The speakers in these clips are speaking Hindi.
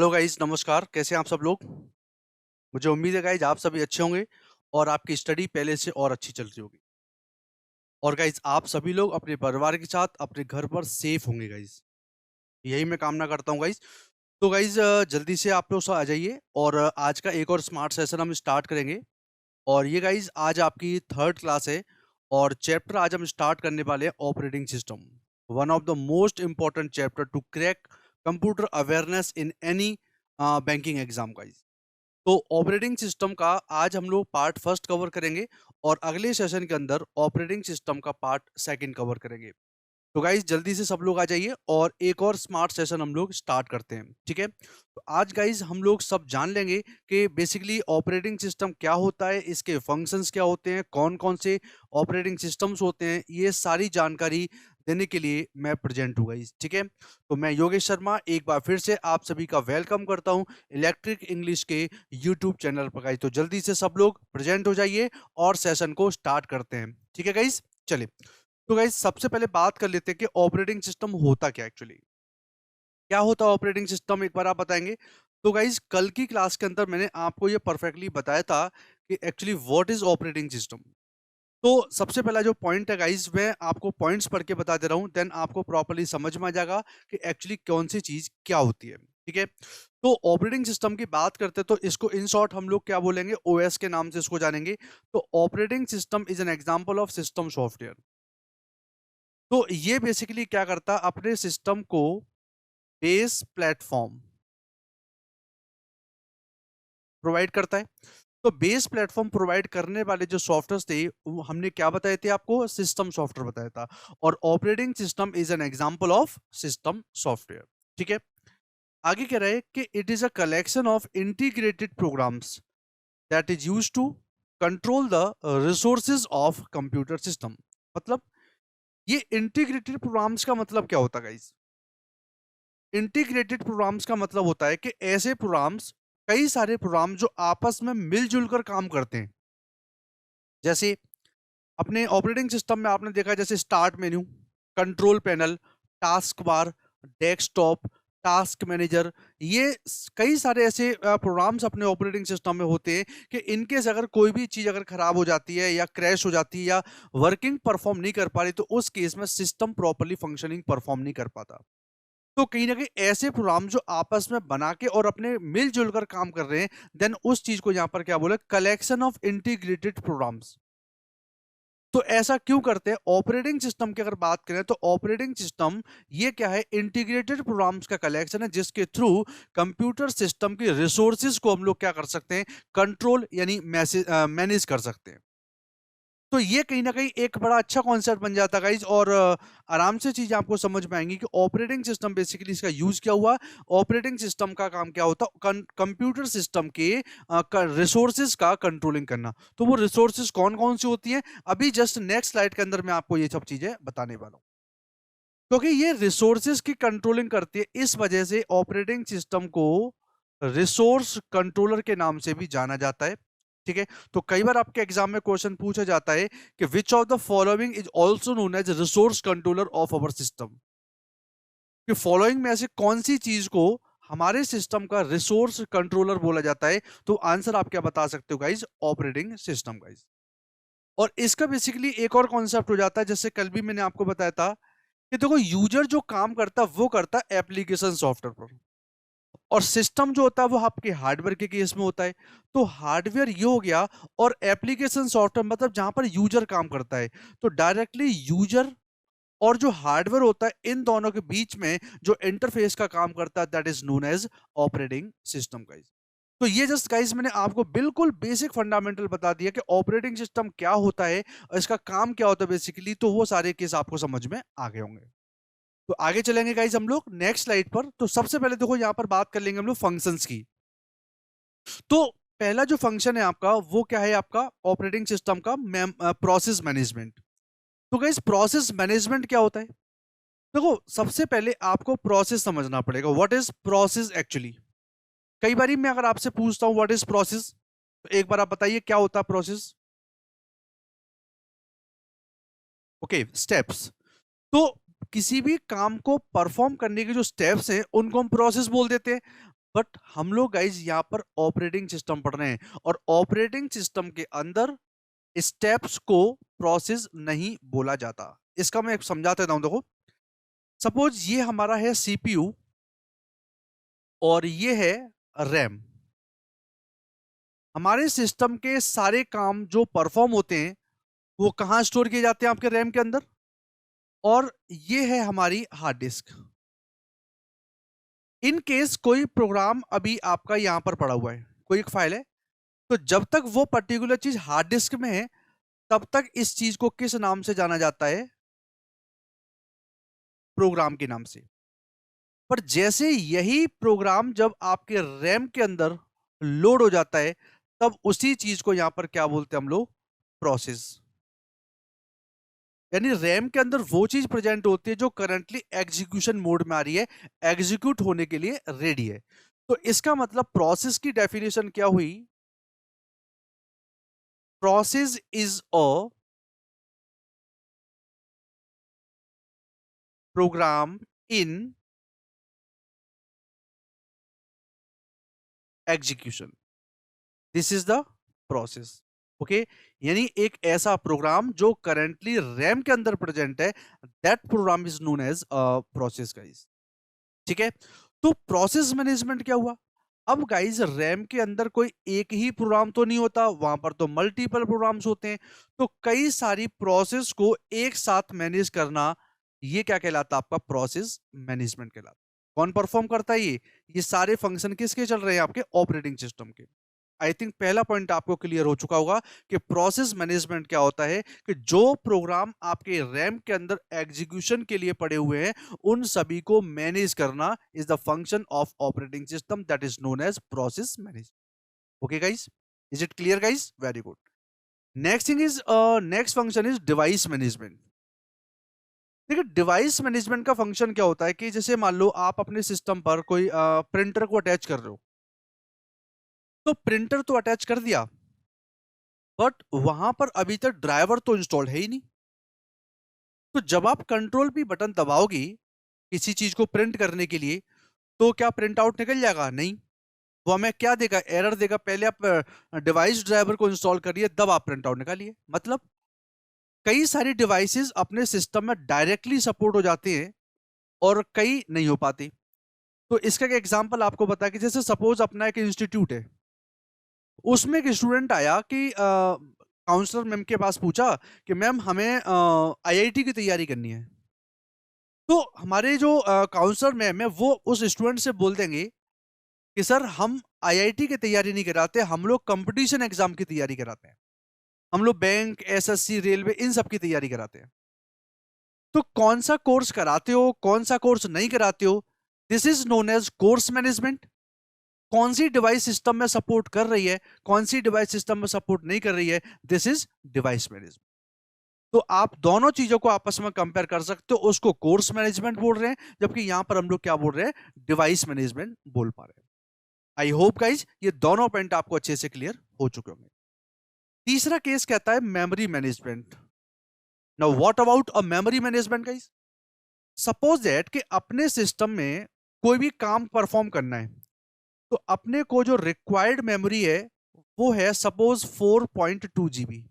हेलो गाइस, नमस्कार। कैसे हैं आप सब लोग? मुझे उम्मीद है गाइस आप सभी अच्छे होंगे और आपकी स्टडी पहले से और अच्छी चल रही होगी। और गाइस आप सभी लोग अपने परिवार के साथ अपने घर पर सेफ होंगे गाइस। यही मैं कामना करता हूँ गाइस। तो गाइस जल्दी से आप लोग आ जाइए और आज का एक और स्मार्ट सेशन हम स्टार्ट करेंगे। और ये गाइस आज आपकी थर्ड क्लास है और चैप्टर आज हम स्टार्ट करने वाले हैं operating system. One of the most important chapter two crack computer awareness in any banking exam guys. तो ऑपरेटिंग सिस्टम का आज हम लोग पार्ट फर्स्ट कवर करेंगे और अगले सेशन के अंदर ऑपरेटिंग सिस्टम का पार्ट सेकंड कवर करेंगे। तो गाइज जल्दी से सब लोग आ जाइए और एक और स्मार्ट सेशन हम लोग स्टार्ट करते हैं, ठीक है? तो आज गाइज हम लोग सब जान लेंगे कि बेसिकली ऑपरेटिंग सिस्टम क्या होता है, इसके फंक्शंस क्या होते हैं, कौन कौन से ऑपरेटिंग सिस्टम्स होते हैं, ये सारी जानकारी देने के लिए मैं प्रेजेंट हूँ गाइज, ठीक है? तो मैं योगेश शर्मा एक बार फिर से आप सभी का वेलकम करता हूँ इलेक्ट्रिक इंग्लिश के यूट्यूब चैनल पर गाइज। तो जल्दी से सब लोग प्रेजेंट हो जाइए और सेशन को स्टार्ट करते हैं, ठीक है गाइज? चलिए। तो गाइस सबसे पहले बात कर लेते हैं कि ऑपरेटिंग सिस्टम होता क्या एक्चुअली। क्या होता है ऑपरेटिंग सिस्टम, एक बार आप बताएंगे? तो गाइस कल की क्लास के अंदर मैंने आपको ये परफेक्टली बताया था कि actually what is operating system. तो सबसे पहला जो पॉइंट है गाइस, मैं आपको पॉइंट्स पढ़ के बता दे रहा हूँ, देन आपको प्रॉपर्ली समझ में आ जाएगा कि एक्चुअली कौन सी चीज क्या होती है, ठीक है? तो ऑपरेटिंग सिस्टम की बात करते हैं तो इसको इन शॉर्ट हम लोग क्या बोलेंगे, ओएस के नाम से इसको जानेंगे। तो operating system is an example of system software. तो ये बेसिकली क्या करता है, अपने सिस्टम को बेस प्लेटफॉर्म प्रोवाइड करता है। तो बेस प्लेटफॉर्म प्रोवाइड करने वाले जो सॉफ्टवेयर थे वो हमने क्या बताए थे आपको, सिस्टम सॉफ्टवेयर बताया था। और operating system is an example of system software, ठीक है? आगे कह रहे हैं कि it is a collection of integrated programs that is use to control the resources of computer system. मतलब ये इंटीग्रेटेड प्रोग्राम्स का मतलब क्या होता है गाइस? इंटीग्रेटेड प्रोग्राम्स का मतलब होता है कि ऐसे प्रोग्राम्स, कई सारे प्रोग्राम जो आपस में मिलजुल कर काम करते हैं। जैसे अपने ऑपरेटिंग सिस्टम में आपने देखा, जैसे start menu, control panel, task bar, desktop, task manager, ये कई सारे ऐसे प्रोग्राम्स अपने ऑपरेटिंग सिस्टम में होते हैं कि इनकेस अगर कोई भी चीज अगर खराब हो जाती है या क्रैश हो जाती है या वर्किंग परफॉर्म नहीं कर पा रही, तो उस केस में सिस्टम प्रॉपरली फंक्शनिंग परफॉर्म नहीं कर पाता। तो कहीं न कहीं ऐसे प्रोग्राम जो आपस में बना के और अपने मिल-जुल कर काम कर रहे हैं, देन उस चीज़ को यहाँ पर क्या बोले, कलेक्शन ऑफ इंटीग्रेटेड प्रोग्राम्स। तो ऐसा क्यों करते हैं? ऑपरेटिंग सिस्टम की अगर बात करें तो ऑपरेटिंग सिस्टम ये क्या है, इंटीग्रेटेड प्रोग्राम्स का कलेक्शन है जिसके थ्रू कंप्यूटर सिस्टम की रिसोर्सेज को हम लोग क्या कर सकते हैं, कंट्रोल यानी मैनेज कर सकते हैं। तो ये कहीं न कहीं एक बड़ा अच्छा कॉन्सेप्ट बन जाता है गाइज़। और आराम से चीज़ें आपको समझ में आएँगी कि ऑपरेटिंग सिस्टम बेसिकली इसका यूज़ क्या हुआ। ऑपरेटिंग सिस्टम का काम क्या होता है, कंप्यूटर सिस्टम के रिसोर्सेज का कंट्रोलिंग करना। तो वो रिसोर्सेज कौन-कौन सी होती हैं, अभी जस्ट नेक्स्ट स्लाइड के अंदर मैं आपको ये सब चीज़ें बताने वाला हूँ। क्योंकि ये रिसोर्सेज की कंट्रोलिंग करती है, इस वजह से ऑपरेटिंग सिस्टम को रिसोर्स कंट्रोलर के नाम से भी जाना जाता है, ठीक है? तो कई बार आपके एग्जाम में क्वेश्चन पूछा जाता है कि which of the following is also known as resource controller of our system. कि फॉलोइंग में ऐसे कौन सी चीज को हमारे सिस्टम का रिसोर्स कंट्रोलर बोला जाता है? तो आंसर आप क्या बता सकते हो गाइज, ऑपरेटिंग सिस्टम गाइज। और इसका बेसिकली एक और कॉन्सेप्ट हो जाता है, जैसे कल भी मैंने आपको बताया था कि देखो यूजर जो काम करता है वो करता है एप्लीकेशन सॉफ्टवेयर पर, और सिस्टम जो होता है वो आपके हार्डवेयर के केस में होता है। तो हार्डवेयर ये हो गया और एप्लीकेशन सॉफ्टवेयर मतलब जहां पर यूजर काम करता है। तो डायरेक्टली यूजर और जो हार्डवेयर होता है इन दोनों के बीच में जो इंटरफेस का काम करता है, that is known as operating system guys. तो ये जस्ट गाइस मैंने आपको बिल्कुल बेसिक फंडामेंटल बता दिया कि ऑपरेटिंग सिस्टम क्या होता है और इसका काम क्या होता है बेसिकली। तो वो सारे केस आपको समझ में आ गए होंगे। तो आगे चलेंगे गाइस हम लोग नेक्स्ट स्लाइड पर। तो सबसे पहले देखो यहाँ पर बात कर लेंगे हम लोग फंक्शंस की। तो पहला जो फंक्शन है आपका वो क्या है, आपका ऑपरेटिंग सिस्टम का प्रोसेस मैनेजमेंट। तो गाइस प्रोसेस मैनेजमेंट क्या होता है? देखो सबसे पहले आपको प्रोसेस समझना पड़ेगा, व्हाट इज प्रोसेस एक्चुअली। कई बार मैं अगर आपसे पूछता हूं व्हाट इज प्रोसेस, तो एक बार आप बताइए क्या होता है प्रोसेस। Okay, steps. तो किसी भी काम को परफॉर्म करने के जो स्टेप्स हैं उनको हम प्रोसेस बोल देते हैं। बट हम लोग गाइज यहाँ पर ऑपरेटिंग सिस्टम पढ़ रहे हैं और ऑपरेटिंग सिस्टम के अंदर स्टेप्स को प्रोसेस नहीं बोला जाता। इसका मैं समझा देता हूं। देखो, सपोज ये हमारा है सीपीयू और ये है रैम। हमारे सिस्टम के सारे काम जो परफॉर्म होते हैं वो कहां स्टोर किए जाते हैं? आपके रैम के अंदर। और ये है हमारी हार्ड डिस्क। इन केस कोई प्रोग्राम अभी आपका यहां पर पड़ा हुआ है, कोई एक फाइल है, तो जब तक वो पर्टिकुलर चीज हार्ड डिस्क में है तब तक इस चीज को किस नाम से जाना जाता है? प्रोग्राम के नाम से। पर जैसे यही प्रोग्राम जब आपके रैम के अंदर लोड हो जाता है तब उसी चीज को यहां पर क्या बोलते हैं हम लोग? प्रोसेस। यानी रैम के अंदर वो चीज प्रेजेंट होती है जो करंटली एग्जीक्यूशन मोड में आ रही है, एग्जीक्यूट होने के लिए रेडी है। तो इसका मतलब प्रोसेस की डेफिनेशन क्या हुई? Process is a program in execution. This is the process. Okay, यानी एक ऐसा प्रोग्राम जो करंटली रैम के अंदर प्रेजेंट है, that program is known as process guys. ठीक है, तो प्रोसेस मैनेजमेंट क्या हुआ? अब गाइस रैम के अंदर कोई एक ही प्रोग्राम तो नहीं होता, वहां पर तो मल्टीपल प्रोग्राम्स होते हैं। तो कई सारी प्रोसेस को एक साथ मैनेज करना, ये क्या कहलाता है? आपका प्रोसेस मैनेजमेंट कहलाता है। कौन परफॉर्म करता है ये सारे फंक्शन किसके चल रहे हैं? आपके ऑपरेटिंग सिस्टम के। आई थिंक पहला पॉइंट आपको क्लियर हो चुका होगा कि प्रोसेस मैनेजमेंट क्या होता है, कि जो प्रोग्राम आपके रैम के अंदर एग्जीक्यूशन के लिए पड़े हुए हैं उन सभी को मैनेज करना is the function of operating system, that is known as process management. Okay guys, is it clear guys? Very good. Next thing is, next function is device management. देखिए, डिवाइस मैनेजमेंट का फंक्शन क्या होता है कि जैसे मान लो आप अपने सिस्टम पर कोई प्रिंटर को अटैच कर रहे हो, तो प्रिंटर तो अटैच कर दिया बट वहां पर अभी तक ड्राइवर तो इंस्टॉल है ही नहीं। तो जब आप कंट्रोल पी बटन दबाओगी किसी चीज को प्रिंट करने के लिए, तो क्या प्रिंट आउट निकल जाएगा? नहीं। वो हमें क्या देगा? एरर देगा। पहले आप डिवाइस ड्राइवर को इंस्टॉल करिए तब आप प्रिंट आउट निकालिए। मतलब कई सारी डिवाइसेस अपने सिस्टम में डायरेक्टली सपोर्ट हो जाते हैं और कई नहीं हो पाती। तो इसका एक एग्जांपल आपको बता कि जैसे सपोज अपना एक इंस्टीट्यूट है, उसमें एक स्टूडेंट आया कि काउंसलर मैम के पास पूछा कि मैम हमें आईआईटी की तैयारी करनी है। तो हमारे जो काउंसलर मैम है वो उस स्टूडेंट से बोल देंगे कि सर हम आईआईटी की तैयारी नहीं कराते, हम लोग कंपटीशन एग्जाम की तैयारी कराते हैं, हम लोग बैंक, एसएससी, रेलवे, इन सब की तैयारी कराते हैं। तो कौन सा कोर्स कराते हो, कौन सा कोर्स नहीं कराते हो, this is known as course management. कौन सी डिवाइस सिस्टम में सपोर्ट कर रही है, कौन सी डिवाइस सिस्टम में सपोर्ट नहीं कर रही है, दिस इज डिवाइस मैनेजमेंट। तो आप दोनों चीजों को आपस में कंपेयर कर सकते हो, उसको कोर्स मैनेजमेंट बोल रहे हैं जबकि यहां पर हम लोग क्या बोल रहे हैं? डिवाइस मैनेजमेंट बोल पा रहे हैं। आई होप गाइज ये दोनों पॉइंट आपको अच्छे से क्लियर हो चुके होंगे। तीसरा केस कहता है memory management. Now what about a memory management guys? Suppose that कि अपने सिस्टम में कोई भी काम परफॉर्म करना है, तो अपने को जो रिक्वायर्ड मेमोरी है वो है सपोज 4.2 GB।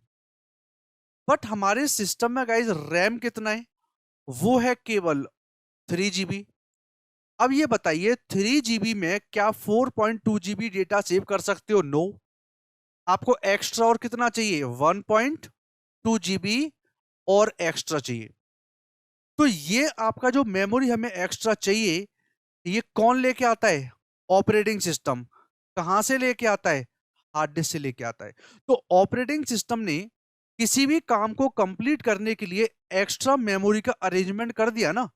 बट हमारे सिस्टम में गाइज रैम कितना है? वो है केवल 3 GB। अब ये बताइए 3 GB में क्या 4.2 GB डेटा सेव कर सकते हो? नो। आपको एक्स्ट्रा और कितना चाहिए? 1.2 GB और एक्स्ट्रा चाहिए। तो ये आपका जो मेमोरी हमें एक्स्ट्रा चाहिए, ये कौन लेके आता है? Operating system. कहां से लेके आता है? हार्ड डिस्क से लेके आता है। तो ऑपरेटिंग सिस्टम ने किसी भी काम को कंप्लीट करने के लिए एक्स्ट्रा मेमोरी का अरेंजमेंट कर दिया ना,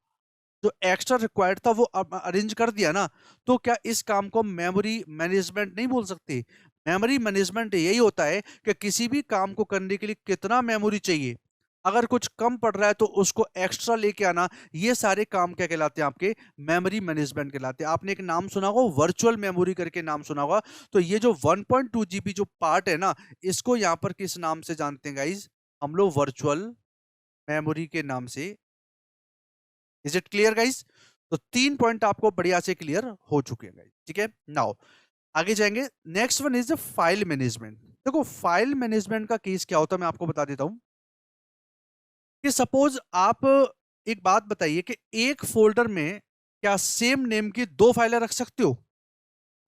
जो एक्स्ट्रा रिक्वायर्ड था वो अरेंज कर दिया ना, तो क्या इस काम को मेमोरी मैनेजमेंट नहीं बोल सकते? मेमोरी मैनेजमेंट यही होता है कि किसी भी काम को करने के लिए कितना मेमोरी चाहिए, अगर कुछ कम पड़ रहा है तो उसको एक्स्ट्रा लेके आना। ये सारे काम क्या कहलाते हैं? आपके मेमोरी मैनेजमेंट कहलाते हैं। आपने एक नाम सुना होगा वर्चुअल मेमोरी करके, नाम सुना होगा। तो ये जो 1.2 GB जो पार्ट है ना, इसको यहाँ पर किस नाम से जानते हैं गाइज? हम लोग वर्चुअल मेमोरी के नाम से। Is it clear guys? तो 3 पॉइंट आपको बढ़िया से क्लियर हो चुके हैं, ठीक है। नाउ आगे जाएंगे। Next one is file management. देखो फाइल मैनेजमेंट का केस क्या होता है मैं आपको बता देता हूं कि सपोज आप एक बात बताइए कि एक फोल्डर में क्या सेम नेम की 2 फाइलें रख सकते हो?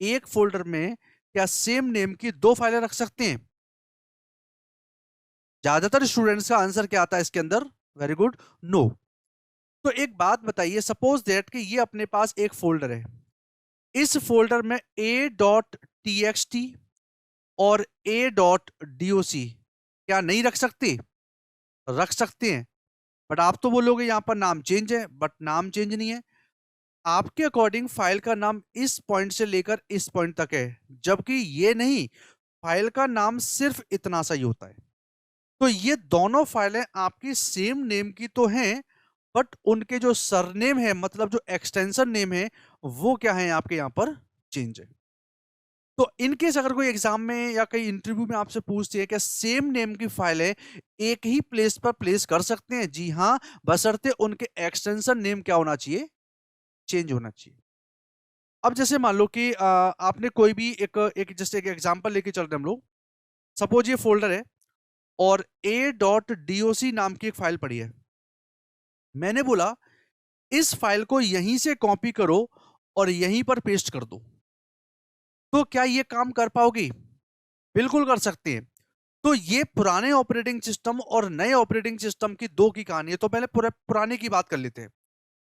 एक फोल्डर में क्या सेम नेम की 2 फाइलें रख सकते हैं? ज्यादातर स्टूडेंट्स का आंसर क्या आता है इसके अंदर? Very good, no. तो एक बात बताइए, सपोज दैट कि ये अपने पास एक फोल्डर है, इस फोल्डर में a.txt और a.doc क्या नहीं रख सकते? रख सकते हैं। बट आप तो बोलोगे यहां पर नाम चेंज है, बट नाम चेंज नहीं है। आपके अकॉर्डिंग फाइल का नाम इस पॉइंट से लेकर इस पॉइंट तक है, जबकि ये नहीं, फाइल का नाम सिर्फ इतना सा ही होता है। तो ये दोनों फाइलें आपकी सेम नेम की तो हैं, बट उनके जो सरनेम है, मतलब जो एक्सटेंशन नेम है, वो क्या है आपके यहां पर चेंज है। तो इनकेस अगर कोई एग्जाम में या कई इंटरव्यू में आपसे पूछती है कि सेम नेम की फाइलें एक ही प्लेस पर प्लेस कर सकते हैं? जी हाँ, बशर्ते उनके एक्सटेंशन नेम क्या होना चाहिए? चेंज होना चाहिए। अब जैसे मान लो कि आपने कोई भी एक एक जैसे एक एग्जांपल लेके चल रहे हैं हम लोग। सपोज ये फोल्डर है और a.doc नाम की एक फाइल पड़ी है। मैंने बोला इस फाइल को यहीं से कॉपी करो और यहीं पर पेस्ट कर दो, तो क्या ये काम कर पाओगी? बिल्कुल कर सकते हैं। तो ये पुराने ऑपरेटिंग सिस्टम और नए ऑपरेटिंग सिस्टम की दो की कहानी है। तो पहले पुराने की बात कर लेते हैं।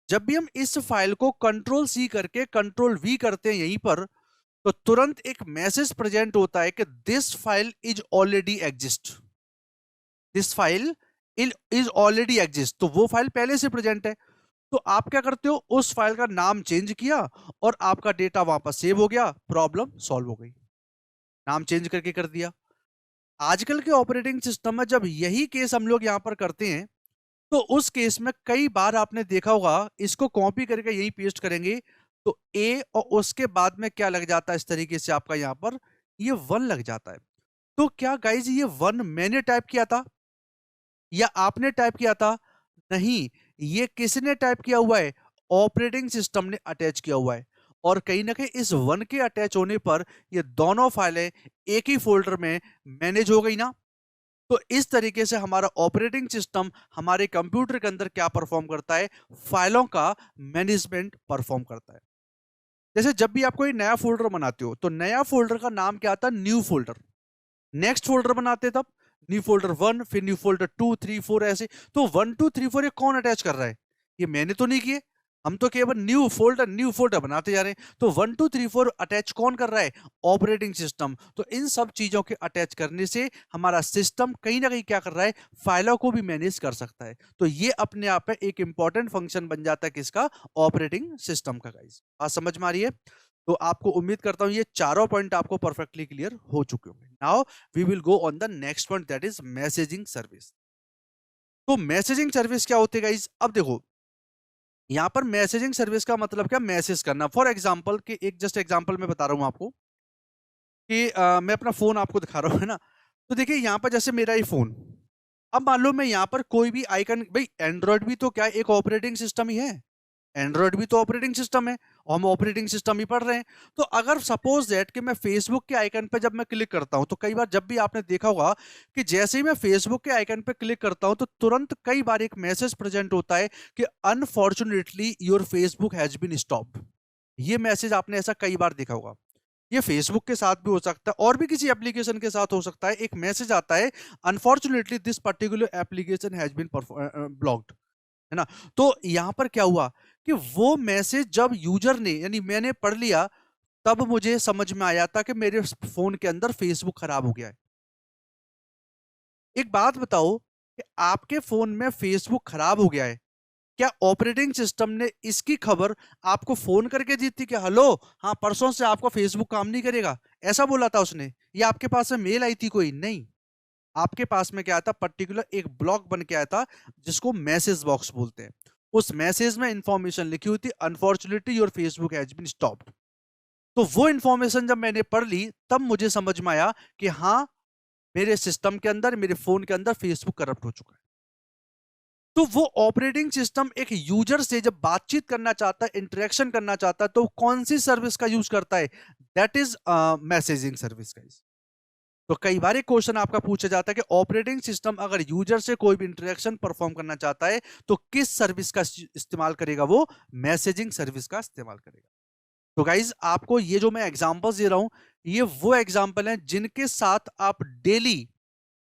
जब भी हम इस फाइल को कंट्रोल सी करके कंट्रोल वी करते हैं यहीं पर, तो तुरंत एक मैसेज प्रेजेंट होता है कि this file is already exist. This file is already exist, तो वो फाइल पहले से प्रेजेंट है। तो आप क्या करते हो, उस फाइल का नाम चेंज किया और आपका डेटा वहां पर सेव हो गया, प्रॉब्लम सॉल्व हो गई। नाम चेंज करके कर दिया। आजकल के ऑपरेटिंग सिस्टम में जब यही केस हम लोग यहां पर करते हैं, तो उस केस में कई बार आपने देखा होगा, इसको कॉपी करके यही पेस्ट करेंगे तो ए और उसके बाद में क्या लग जाता है इस तरीके से आपका यहां पर ये 1 लग जाता है। तो क्या गाइज ये 1 मैंने टाइप किया था या आपने टाइप किया था? नहीं, ये किसने टाइप किया हुआ है? ऑपरेटिंग सिस्टम ने अटैच किया हुआ है। और कहीं ना कहीं इस 1 के अटैच होने पर ये दोनों फाइलें एक ही फोल्डर में मैनेज हो गई ना। तो इस तरीके से हमारा ऑपरेटिंग सिस्टम हमारे कंप्यूटर के अंदर क्या परफॉर्म करता है? फाइलों का मैनेजमेंट परफॉर्म करता है। जैसे जब भी आप कोई नया फोल्डर बनाते हो, तो नया फोल्डर का नाम क्या आता है? New folder. नेक्स्ट फोल्डर बनाते तब न्यू फोल्डर 1, फिर न्यू फोल्डर 2, 3, 4 ऐसे। तो 1, 2, 3, 4 ये कौन अटैच कर रहा है? ये मैंने तो नहीं किए। हम तो केवल न्यू फोल्डर बनाते जा रहे हैं। तो 1, 2, 3, 4 अटैच कौन कर रहा है? Operating system. तो इन सब चीजों के अटैच करने से हमारा सिस्टम कहीं ना कहीं क्या कर रहा है? फाइलों को भी मैनेज कर सकता है। तो ये अपने आप में एक इंपॉर्टेंट फंक्शन बन जाता है किसका? ऑपरेटिंग सिस्टम का। गाइस बात समझ में आ रही है? तो आपको उम्मीद करता हूं ये चारों पॉइंट आपको परफेक्टली क्लियर हो चुके होंगे। Now we will go on the next point, that is messaging service. तो मैसेजिंग सर्विस क्या होती है गाइस? अब देखो यहां पर मैसेजिंग सर्विस का मतलब क्या? मैसेज करना। फॉर एग्जांपल कि एक जस्ट एग्जांपल मैं बता रहा हूं आपको कि मैं अपना फोन आपको दिखा रहा हूं, है ना। तो देखिए यहां पर जैसे मेरा ये फोन, अब मान लो मैं यहां पर कोई भी आइकन, भाई एंड्रॉइड भी तो क्या एक ऑपरेटिंग सिस्टम ही है। एंड्रॉइड भी तो ऑपरेटिंग सिस्टम है और हम ऑपरेटिंग सिस्टम ही पढ़ रहे हैं। तो अगर सपोज दैट कि मैं फेसबुक के आइकन पे जब मैं क्लिक करता हूं, तो कई बार जब भी आपने देखा होगा कि जैसे ही मैं फेसबुक के आइकन पे क्लिक करता हूं, तो तुरंत कई बार एक मैसेज प्रेजेंट होता है कि unfortunately your Facebook has been stopped. ये मैसेज आपने ऐसा कई बार देखा होगा। ये फेसबुक के साथ भी हो सकता है और भी किसी एप्लीकेशन के साथ हो सकता है। एक मैसेज आता है, unfortunately this particular application has been blocked, है ना। तो यहां पर क्या हुआ कि वो मैसेज जब यूजर ने यानी मैंने पढ़ लिया, तब मुझे समझ में आया था कि मेरे फोन के अंदर फेसबुक खराब हो गया है। एक बात बताओ कि आपके फोन में फेसबुक खराब हो गया है, क्या ऑपरेटिंग सिस्टम ने इसकी खबर आपको फोन करके दी थी कि हेलो, हाँ परसों से आपका फेसबुक काम नहीं करेगा, ऐसा बोला था उसने? या आपके पास में मेल आई थी कोई? नहीं। आपके पास में क्या आया था? पर्टिकुलर एक ब्लॉक बन के आया था, जिसको मैसेज बॉक्स बोलते हैं। उस मैसेज में इंफॉर्मेशन लिखी हुई थी, unfortunately your Facebook has been stopped. तो वो इंफॉर्मेशन जब मैंने पढ़ ली, तब मुझे समझ में आया कि हाँ, मेरे सिस्टम के अंदर, मेरे फोन के अंदर फेसबुक करप्ट हो चुका है। तो वो ऑपरेटिंग सिस्टम एक यूजर से जब बातचीत करना चाहता है, इंटरेक्शन करना चाहता है, तो कौन सी सर्विस का यूज करता है? दैट इज मैसेजिंग सर्विस का। तो कई बार एक क्वेश्चन आपका पूछा जाता है कि ऑपरेटिंग सिस्टम अगर यूजर से कोई भी इंटरेक्शन परफॉर्म करना चाहता है तो किस सर्विस का इस्तेमाल करेगा? वो मैसेजिंग सर्विस का इस्तेमाल करेगा। तो गाइज आपको ये जो मैं एग्जांपल्स दे रहा हूं, ये वो एग्जांपल हैं जिनके साथ आप डेली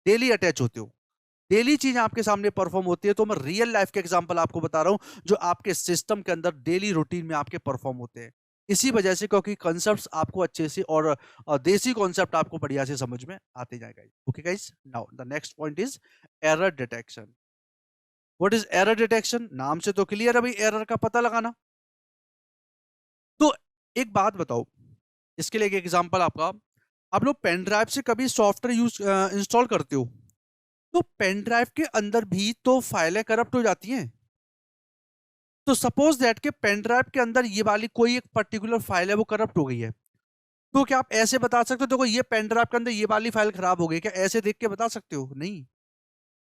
डेली अटैच होते हो, डेली चीज आपके सामने परफॉर्म होती है। तो मैं रियल लाइफ के एग्जांपल आपको बता रहा हूं जो आपके सिस्टम के अंदर डेली रूटीन में आपके परफॉर्म होते हैं। इसी वजह से, क्योंकि कॉन्सेप्ट्स आपको अच्छे से और देसी कॉन्सेप्ट आपको बढ़िया से समझ में आते जाएगा। Okay guys, now the next point is error detection. What is error detection? नाम से तो क्लियर है भाई, एरर का पता लगाना। तो एक बात बताओ, इसके लिए एक एग्जांपल आपका, आप लोग पेन ड्राइव से कभी सॉफ्टवेयर यूज इंस्टॉल करते हो, तो पेन ड्राइव के अंदर भी तो फाइलें करप्ट हो जाती हैं। तो सपोज दैट के पेन ड्राइव के अंदर ये वाली कोई एक पर्टिकुलर फाइल है, वो करप्ट हो गई है, तो क्या आप ऐसे बता सकते हो देखो ये पेन ड्राइव के अंदर ये वाली फाइल खराब हो गई? क्या ऐसे देख के बता सकते हो? नहीं।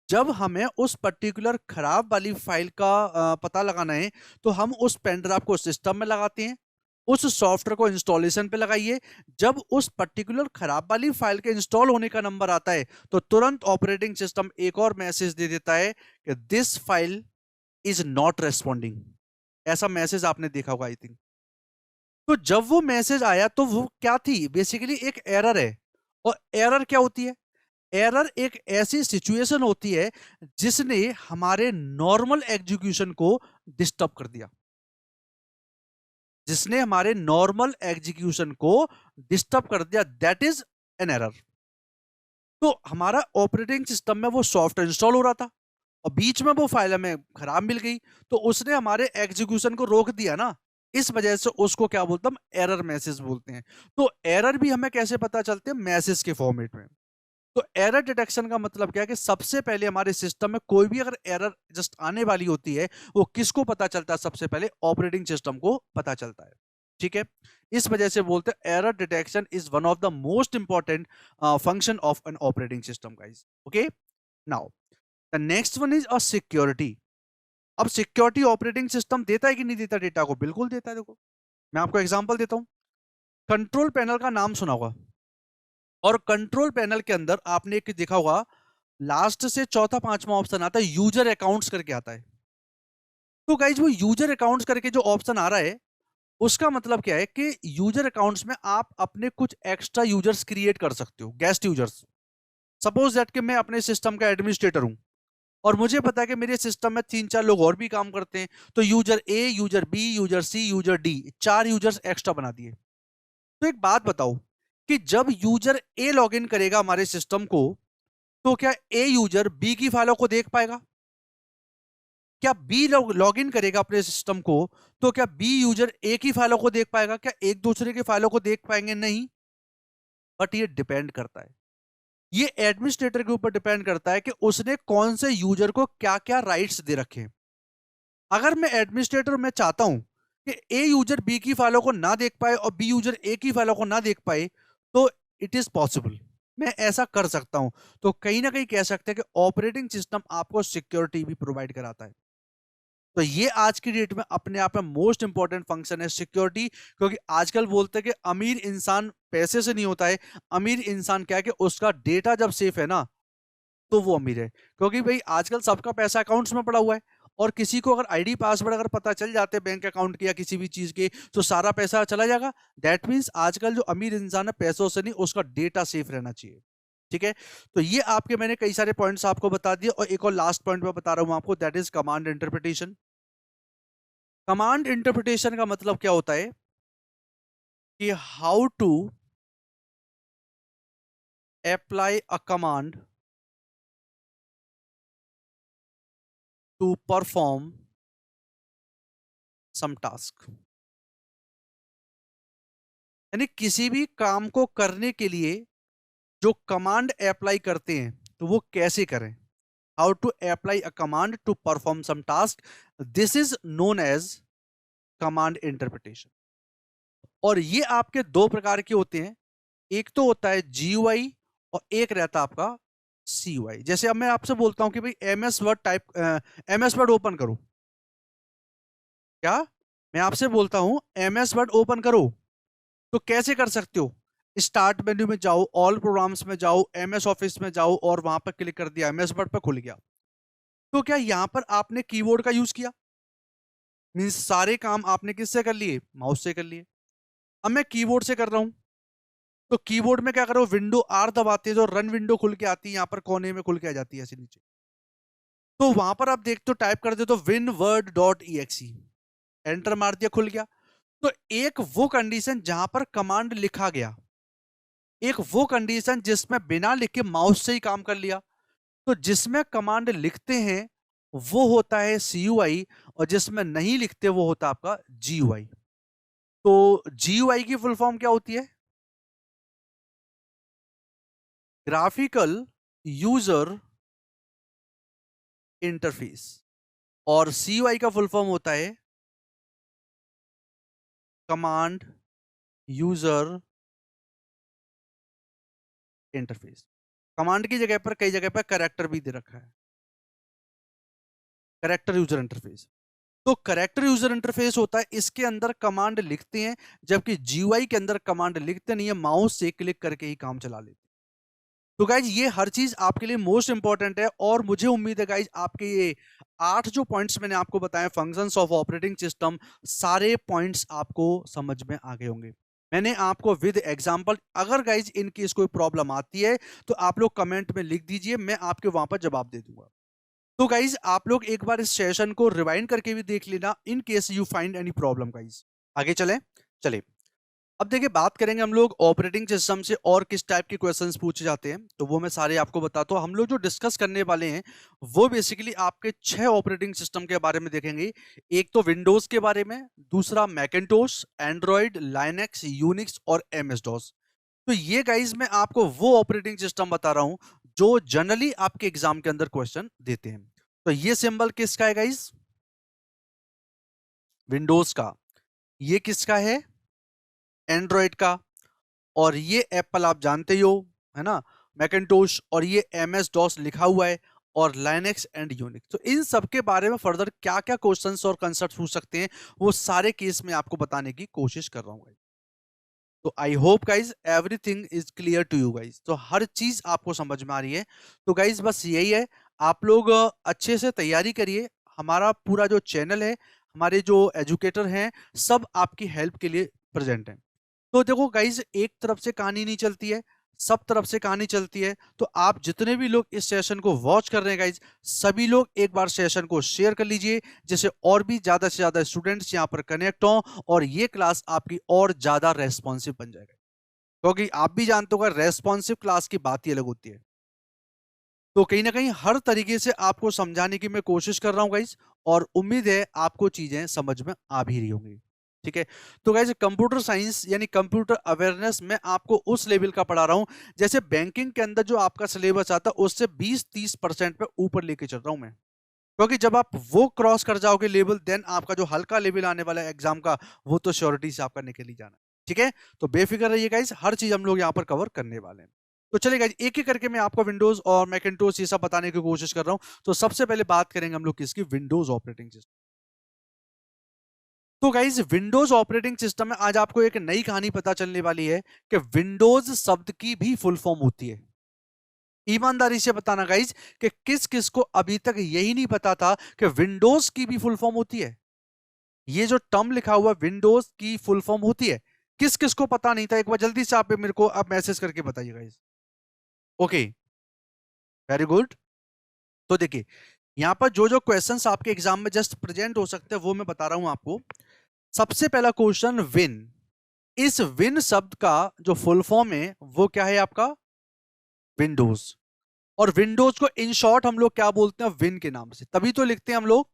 जब हमें उस पर्टिकुलर खराब वाली फाइल का पता लगाना है, तो हम उस पेन ड्राइव को सिस्टम में लगाते हैं, उस सॉफ्टवेयर को इंस्टॉलेशन पे लगाइए। जब उस पर्टिकुलर खराब वाली फाइल के इंस्टॉल होने का नंबर आता है, तो तुरंत ऑपरेटिंग सिस्टम एक और मैसेज दे देता है कि this file is not responding. ऐसा मैसेज आपने देखा होगा आई थिंक। तो जब वो मैसेज आया तो वो क्या थी? बेसिकली एक एरर है। और एरर क्या होती है? एरर एक ऐसी सिचुएशन होती है जिसने हमारे नॉर्मल एग्जीक्यूशन को डिस्टर्ब कर दिया, जिसने हमारे नॉर्मल एग्जीक्यूशन को डिस्टर्ब कर दिया, दैट इज एन एरर। तो हमारा ऑपरेटिंग सिस्टम में वो सॉफ्टवेयर इंस्टॉल हो रहा था और बीच में वो फाइल हमें खराब मिल गई, तो उसने हमारे एग्जीक्यूशन को रोक दिया ना। इस वजह से उसको क्या बोलते हैं? हम एरर मैसेज बोलते हैं। तो एरर भी हमें कैसे पता चलते हैं? मैसेज के फॉर्मेट में। तो एरर डिटेक्शन का मतलब क्या है कि सबसे पहले हमारे सिस्टम में कोई भी अगर एरर जस्ट आने वाली होती है, वो किसको पता चलता है? सबसे पहले ऑपरेटिंग सिस्टम को पता चलता है। ठीक है, इस वजह से बोलते हैं error detection is one of the most important function of an operating system guys. Okay, now the next one is a security. अब सिक्योरिटी ऑपरेटिंग सिस्टम देता है कि नहीं देता डेटा को? बिल्कुल देता है। देखो मैं आपको एग्जांपल देता हूं। कंट्रोल पैनल का नाम सुना होगा, और कंट्रोल पैनल के अंदर आपने एक देखा होगा, लास्ट से चौथा पांचवा ऑप्शन आता है यूजर अकाउंट्स करके आता है। तो गाइज वो यूजर अकाउंट्स करके जो ऑप्शन आ रहा है, उसका मतलब क्या है कि यूजर अकाउंट्स में आप अपने कुछ एक्स्ट्रा यूजर्स क्रिएट कर सकते हो, गेस्ट यूजर्स। सपोज दैट कि मैं अपने सिस्टम का एडमिनिस्ट्रेटर हूं और मुझे पता है कि मेरे सिस्टम में 3-4 लोग और भी काम करते हैं, तो यूजर ए, यूजर बी, यूजर सी, यूजर डी, 4 यूजर्स एक्स्ट्रा बना दिए। तो एक बात बताओ कि जब यूजर ए लॉग इन करेगा हमारे सिस्टम को, तो क्या ए यूजर बी की फाइलों को देख पाएगा? क्या बी लॉग इन करेगा अपने सिस्टम को, तो क्या बी यूजर ए की फाइलों को देख पाएगा? क्या एक दूसरे की फाइलों को देख पाएंगे? नहीं। बट ये डिपेंड करता है, ये एडमिनिस्ट्रेटर के ऊपर डिपेंड करता है कि उसने कौन से यूजर को क्या क्या राइट्स दे रखे हैं। अगर मैं एडमिनिस्ट्रेटर, मैं चाहता हूं कि ए यूजर बी की फाइलों को ना देख पाए और बी यूजर ए की फाइलों को ना देख पाए, तो इट इज पॉसिबल, मैं ऐसा कर सकता हूं। तो कहीं ना कहीं कह सकते हैं कि ऑपरेटिंग सिस्टम आपको सिक्योरिटी भी प्रोवाइड कराता है। तो ये आज की डेट में अपने आप में मोस्ट इंपॉर्टेंट फंक्शन है सिक्योरिटी। क्योंकि आजकल बोलते हैं कि अमीर इंसान पैसे से नहीं होता है, अमीर इंसान क्या है कि उसका डेटा जब सेफ है ना, तो वो अमीर है। क्योंकि भाई आजकल सबका पैसा अकाउंट्स में पड़ा हुआ है, और किसी को अगर आईडी पासवर्ड अगर पता चल जाते हैं बैंक अकाउंट के या किसी भी चीज के, तो सारा पैसा चला जाएगा। दैट मीन्स आजकल जो अमीर इंसान है पैसों से नहीं, उसका डेटा सेफ रहना चाहिए। ठीक है, तो ये आपके मैंने कई सारे पॉइंट्स आपको बता दिए, और एक और लास्ट पॉइंट मैं बता रहा हूं आपको, that is command interpretation. Command interpretation का मतलब क्या होता है कि how to apply a command to perform some task. यानी किसी भी काम को करने के लिए जो कमांड अप्लाई करते हैं, तो वो कैसे करें? How to apply a command to perform some task, this is known as command interpretation. और ये आपके दो प्रकार के होते हैं, एक तो होता है जीयूआई और एक रहता है आपका CUI। जैसे अब मैं आपसे बोलता हूं कि भाई MS वर्ड ओपन करो, क्या मैं आपसे बोलता हूं MS वर्ड ओपन करो, तो कैसे कर सकते हो? स्टार्ट मेन्यू में जाओ, ऑल प्रोग्राम्स में जाओ, MS ऑफिस में जाओ और वहां पर क्लिक कर दिया, MS वर्ड पर खुल गया। तो क्या यहां पर आपने कीबोर्ड का यूज किया? मीन्स सारे काम आपने किससे कर लिए? माउस से कर लिए। अब मैं कीबोर्ड से कर रहा हूं, तो कीबोर्ड में क्या करो, विंडो आर दबाते हो, जो रन विंडो खुल के आती है यहाँ पर कोने में खुल के आ जाती है ऐसे नीचे, तो वहां पर आप देखते हो टाइप कर दे तो winword.exe, एंटर मार दिया, खुल गया। तो एक वो कंडीशन जहां पर कमांड लिखा गया, एक वो कंडीशन जिसमें बिना लिखे माउस से ही काम कर लिया। तो जिसमें कमांड लिखते हैं वो होता है CUI, और जिसमें नहीं लिखते वो होता है आपका GUI। तो GUI की फुल फॉर्म क्या होती है? Graphical user interface. और CUI का फुल फॉर्म होता है कमांड यूजर इंटरफेस। कमांड की जगह पर कई जगह पर कैरेक्टर भी दे रखा है, कैरेक्टर यूजर इंटरफेस। तो कैरेक्टर यूजर इंटरफेस होता है, इसके अंदर कमांड लिखते हैं, जबकि GUI के अंदर कमांड लिखते नहीं है, माउस से क्लिक करके ही काम चला लेते हैं। तो गाइज ये हर चीज आपके लिए मोस्ट इंपॉर्टेंट है, और मुझे उम्मीद है गाइज आपके ये 8 जो पॉइंट्स मैंने आपको बताए फंक्शंस ऑफ ऑपरेटिंग सिस्टम, सारे पॉइंट्स आपको समझ में आ गए होंगे। मैंने आपको विद एग्जांपल, अगर गाइज इन केस कोई प्रॉब्लम आती है तो आप लोग कमेंट में लिख दीजिए, मैं आपके वहां पर जवाब दे दूंगा। तो गाइज आप लोग एक बार इस सेशन को रिवाइंड करके भी देख लेना in case you find any problem guys. आगे चले, चलिए अब देखिए बात करेंगे हम लोग ऑपरेटिंग सिस्टम से और किस टाइप के क्वेश्चंस पूछे जाते हैं, तो वो मैं सारे आपको बताता हूँ। हम लोग जो डिस्कस करने वाले हैं वो बेसिकली आपके 6 ऑपरेटिंग सिस्टम के बारे में देखेंगे। एक तो विंडोज के बारे में, दूसरा मैकिंटोश, एंड्रॉइड, लाइनेक्स, यूनिक्स और MS डॉस। तो ये गाइज मैं आपको वो ऑपरेटिंग सिस्टम बता रहा हूं जो जनरली आपके एग्जाम के अंदर क्वेश्चन देते हैं। तो ये सिंबल किसका है गाइज? विंडोज का। ये किसका है? एंड्रॉइड का। और ये एप्पल आप जानते ही हो, है ना, मैकिंटोश, और ये MS डॉस लिखा हुआ है, और लाइनेक्स एंड यूनिक्स। तो इन सब के बारे में फर्दर क्या क्या क्वेश्चंस और कंसेप्ट पूछ सकते हैं वो सारे केस में आपको बताने की कोशिश कर रहा हूं। तो I hope guys everything is clear to you guys, तो हर चीज आपको समझ में आ रही है। तो गाइज बस यही है, आप लोग अच्छे से तैयारी करिए। हमारा पूरा जो चैनल है, हमारे जो एजुकेटर हैं, सब आपकी हेल्प के लिए प्रेजेंट हैं। तो देखो गाइज एक तरफ से कहानी नहीं चलती है, सब तरफ से कहानी चलती है। तो आप जितने भी लोग इस सेशन को वॉच कर रहे हैं गाइज, सभी लोग एक बार सेशन को शेयर कर लीजिए, जिससे और भी ज्यादा से ज्यादा स्टूडेंट्स यहाँ पर कनेक्ट हों और ये क्लास आपकी और ज्यादा रेस्पॉन्सिव बन जाएगा। क्योंकि आप भी जानते हो रेस्पॉन्सिव क्लास की बात ही अलग होती है। तो कहीं ना कहीं हर तरीके से आपको समझाने की मैं कोशिश कर रहा हूँ गाइज, और उम्मीद है आपको चीजें समझ में आ भी रही होंगी। ठीक है, तो गाइज कंप्यूटर साइंस यानी कंप्यूटर अवेयरनेस मैं आपको उस लेवल का पढ़ा रहा हूं, जैसे बैंकिंग के अंदर जो आपका सिलेबस आता है उससे 20-30% पे ऊपर लेके चल रहा हूं मैं। क्योंकि जब आप वो क्रॉस कर जाओगे लेवल, देन आपका जो हल्का लेवल आने वाला है एग्जाम का, वो तो श्योरिटी से आपका निकल ही जाना है। ठीक है, तो बेफिक्र रहिए गाइस, हर चीज हम लोग यहाँ पर कवर करने वाले हैं। तो चलिए गाइस एक एक करके मैं आपको विंडोज और मैकिंटोश ये सब बताने की कोशिश कर रहा हूँ। तो सबसे पहले बात करेंगे हम लोग किसकी? Windows operating system. तो गाइस विंडोज ऑपरेटिंग सिस्टम में आज आपको एक नई कहानी पता चलने वाली है कि विंडोज शब्द की भी फुल फॉर्म होती है। ईमानदारी से बताना गाइज कि किस किस को अभी तक यही नहीं पता था कि विंडोज की भी फुल फॉर्म होती है। ये जो टर्म लिखा हुआ विंडोज की फुल फॉर्म होती है, किस किस को पता नहीं था? एक बार जल्दी से आप मेरे को आप मैसेज करके बताइए गाइज। Okay, very good. तो देखिए यहां पर जो जो क्वेश्चंस आपके एग्जाम में जस्ट प्रेजेंट हो सकते हैं वो मैं बता रहा हूं आपको। सबसे पहला क्वेश्चन, विन। इस विन शब्द का जो फुल फॉर्म है वो क्या है आपका? विंडोज। और विंडोज को इन शॉर्ट हम लोग क्या बोलते हैं? विन के नाम से, तभी तो लिखते हैं हम लोग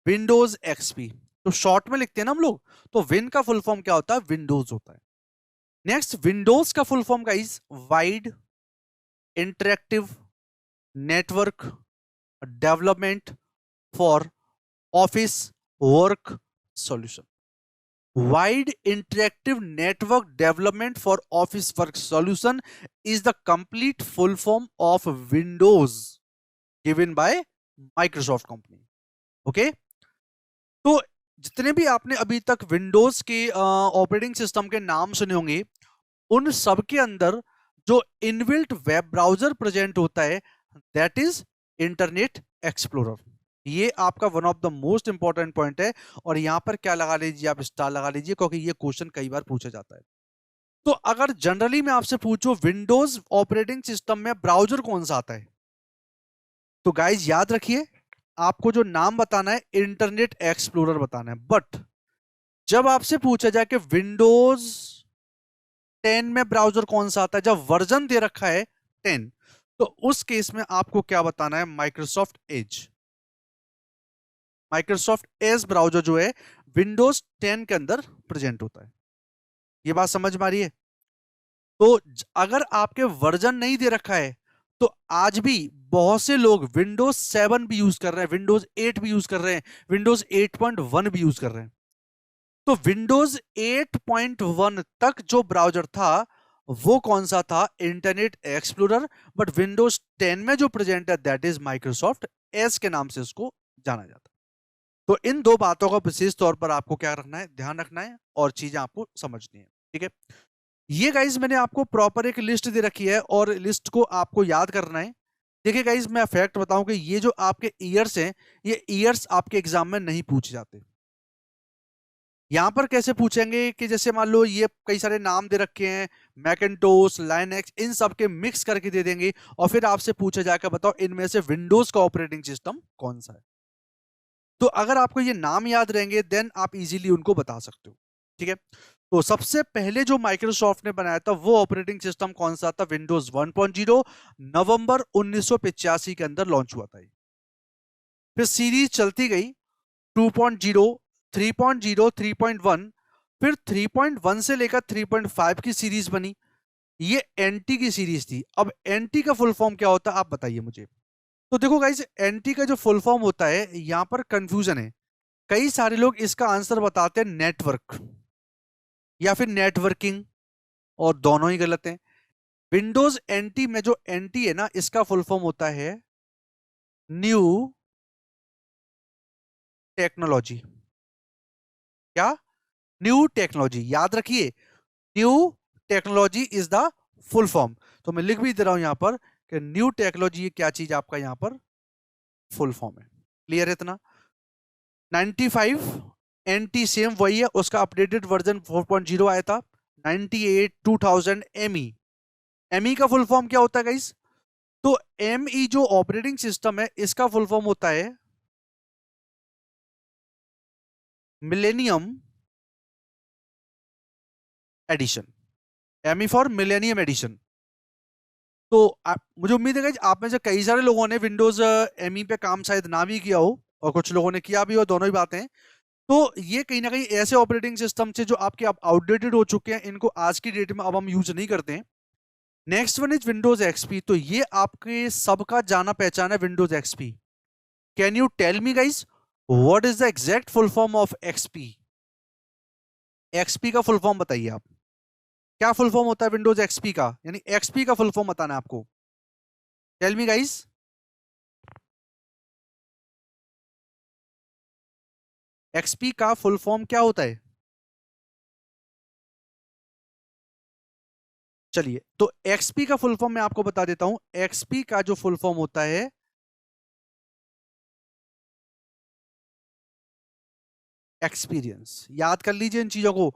विंडोज XP, तो शॉर्ट में लिखते हैं ना हम लोग। तो विन का फुल फॉर्म क्या होता है? विंडोज होता है। नेक्स्ट, विंडोज का full form guys wide interactive network development for office work solution. Wide interactive network development for office work solution is the complete full form of Windows given by Microsoft company. Okay, तो जितने भी आपने अभी तक विंडोज के ऑपरेटिंग सिस्टम के नाम सुने होंगे, उन सब के अंदर जो इनबिल्ट वेब ब्राउजर प्रेजेंट होता है दैट इज इंटरनेट एक्सप्लोरर। ये आपका one of the most important point है, और यहां पर क्या लगा लीजिए, आप स्टार लगा लीजिए, क्योंकि ये क्वेश्चन कई बार पूछा जाता है। तो अगर जनरली मैं आपसे पूछूं विंडोज ऑपरेटिंग सिस्टम में ब्राउजर कौन सा आता है, तो गाइज याद रखिए आपको जो नाम बताना है इंटरनेट एक्सप्लोरर बताना है। बट जब आपसे पूछा जाए कि विंडोज 10 में ब्राउजर कौन सा आता है, जब वर्जन दे रखा है 10, तो उस केस में आपको क्या बताना है, Microsoft Edge. Microsoft Edge browser जो है विंडोज 10 के अंदर प्रेजेंट होता है। ये बात समझ में आ रही है? तो अगर आपके वर्जन नहीं दे रखा है तो आज भी बहुत से लोग विंडोज 7 भी यूज कर रहे हैं, विंडोज 8 भी यूज कर रहे हैं, विंडोज 8.1 भी यूज कर रहे हैं। तो विंडोज 8.1 तक जो ब्राउजर था वो कौन सा था, इंटरनेट एक्सप्लोरर। बट विंडोज 10 में जो प्रेजेंट है दैट इज माइक्रोसॉफ्ट एज के नाम से उसको जाना जाता है। तो इन दो बातों का विशेष तौर पर आपको क्या रखना है, ध्यान रखना है, और चीजें आपको समझनी है। ठीक है, ये गाइज मैंने आपको प्रॉपर एक लिस्ट दे रखी है और लिस्ट को आपको याद करना है। देखिए गाइज मैं फैक्ट बताऊं कि ये जो आपके ईयर्स हैं, ये ईयर्स आपके एग्जाम में नहीं पूछे जाते। यहां पर कैसे पूछेंगे कि जैसे मान लो ये कई सारे नाम दे रखे हैं, मैकिन्टोश, लाइनक्स, इन सब के मिक्स करके दे देंगे, और फिर आपसे पूछा जाकर बताओ इनमें से विंडोज का ऑपरेटिंग सिस्टम कौन सा है। तो अगर आपको ये नाम याद रहेंगे देन आप इजीली उनको बता सकते हो। ठीक है, तो सबसे पहले जो माइक्रोसॉफ्ट ने बनाया था वो ऑपरेटिंग सिस्टम कौन सा था, विंडोज 1.0, नवंबर 1985 के अंदर लॉन्च हुआ था। फिर सीरीज चलती गई 2.0, 3.0, 3.1, फिर 3.1 से लेकर 3.5 की सीरीज बनी। ये एनटी की सीरीज थी। अब एनटी का फुल फॉर्म क्या होता है आप बताइए मुझे। तो देखो गाइस, एनटी का जो फुल फॉर्म होता है, यहां पर कंफ्यूजन है। कई सारे लोग इसका आंसर बताते हैं नेटवर्क या फिर नेटवर्किंग, और दोनों ही गलत हैं। विंडोज एनटी में जो एनटी है ना, इसका फुल फॉर्म होता है न्यू टेक्नोलॉजी। क्या? न्यू टेक्नोलॉजी, याद रखिए, new technology is the full form. तो मैं लिख भी दे रहा हूं यहां पर कि न्यू टेक्नोलॉजी क्या चीज आपका यहां पर फुल फॉर्म है। क्लियर है इतना? 95 एनटी सेम वही है, उसका अपडेटेड वर्जन 4.0 आया था। 98 2000 एमई। एमई का फुल फॉर्म क्या होता है गाइस? तो एमई जो ऑपरेटिंग सिस्टम है इसका फुल फॉर्म होता है millennium edition. ME for millennium edition. तो मुझे उम्मीद है कि आप में से कई सारे लोगों ने विंडोज एमई पे काम शायद ना भी किया हो, और कुछ लोगों ने किया भी हो, दोनों ही बातें हैं। तो ये कहीं ना कहीं ऐसे ऑपरेटिंग सिस्टम से जो आपके अब आउटडेटेड हो चुके हैं, इनको आज की डेट में अब हम यूज नहीं करते हैं। Next one is Windows XP. तो ये आपके सबका जाना पहचाना Windows XP. Can you tell me guys what is the exact full form of XP? XP का फुल फॉर्म बताइए आप। क्या फुल फॉर्म होता है विंडोज एक्सपी का, यानी एक्सपी का फुल फॉर्म बताना है आपको। Tell me guys. एक्सपी का फुल फॉर्म क्या होता है? चलिए, तो एक्सपी का फुल फॉर्म मैं आपको बता देता हूं। एक्सपी का जो फुल फॉर्म होता है एक्सपीरियंस। याद कर लीजिए इन चीजों को।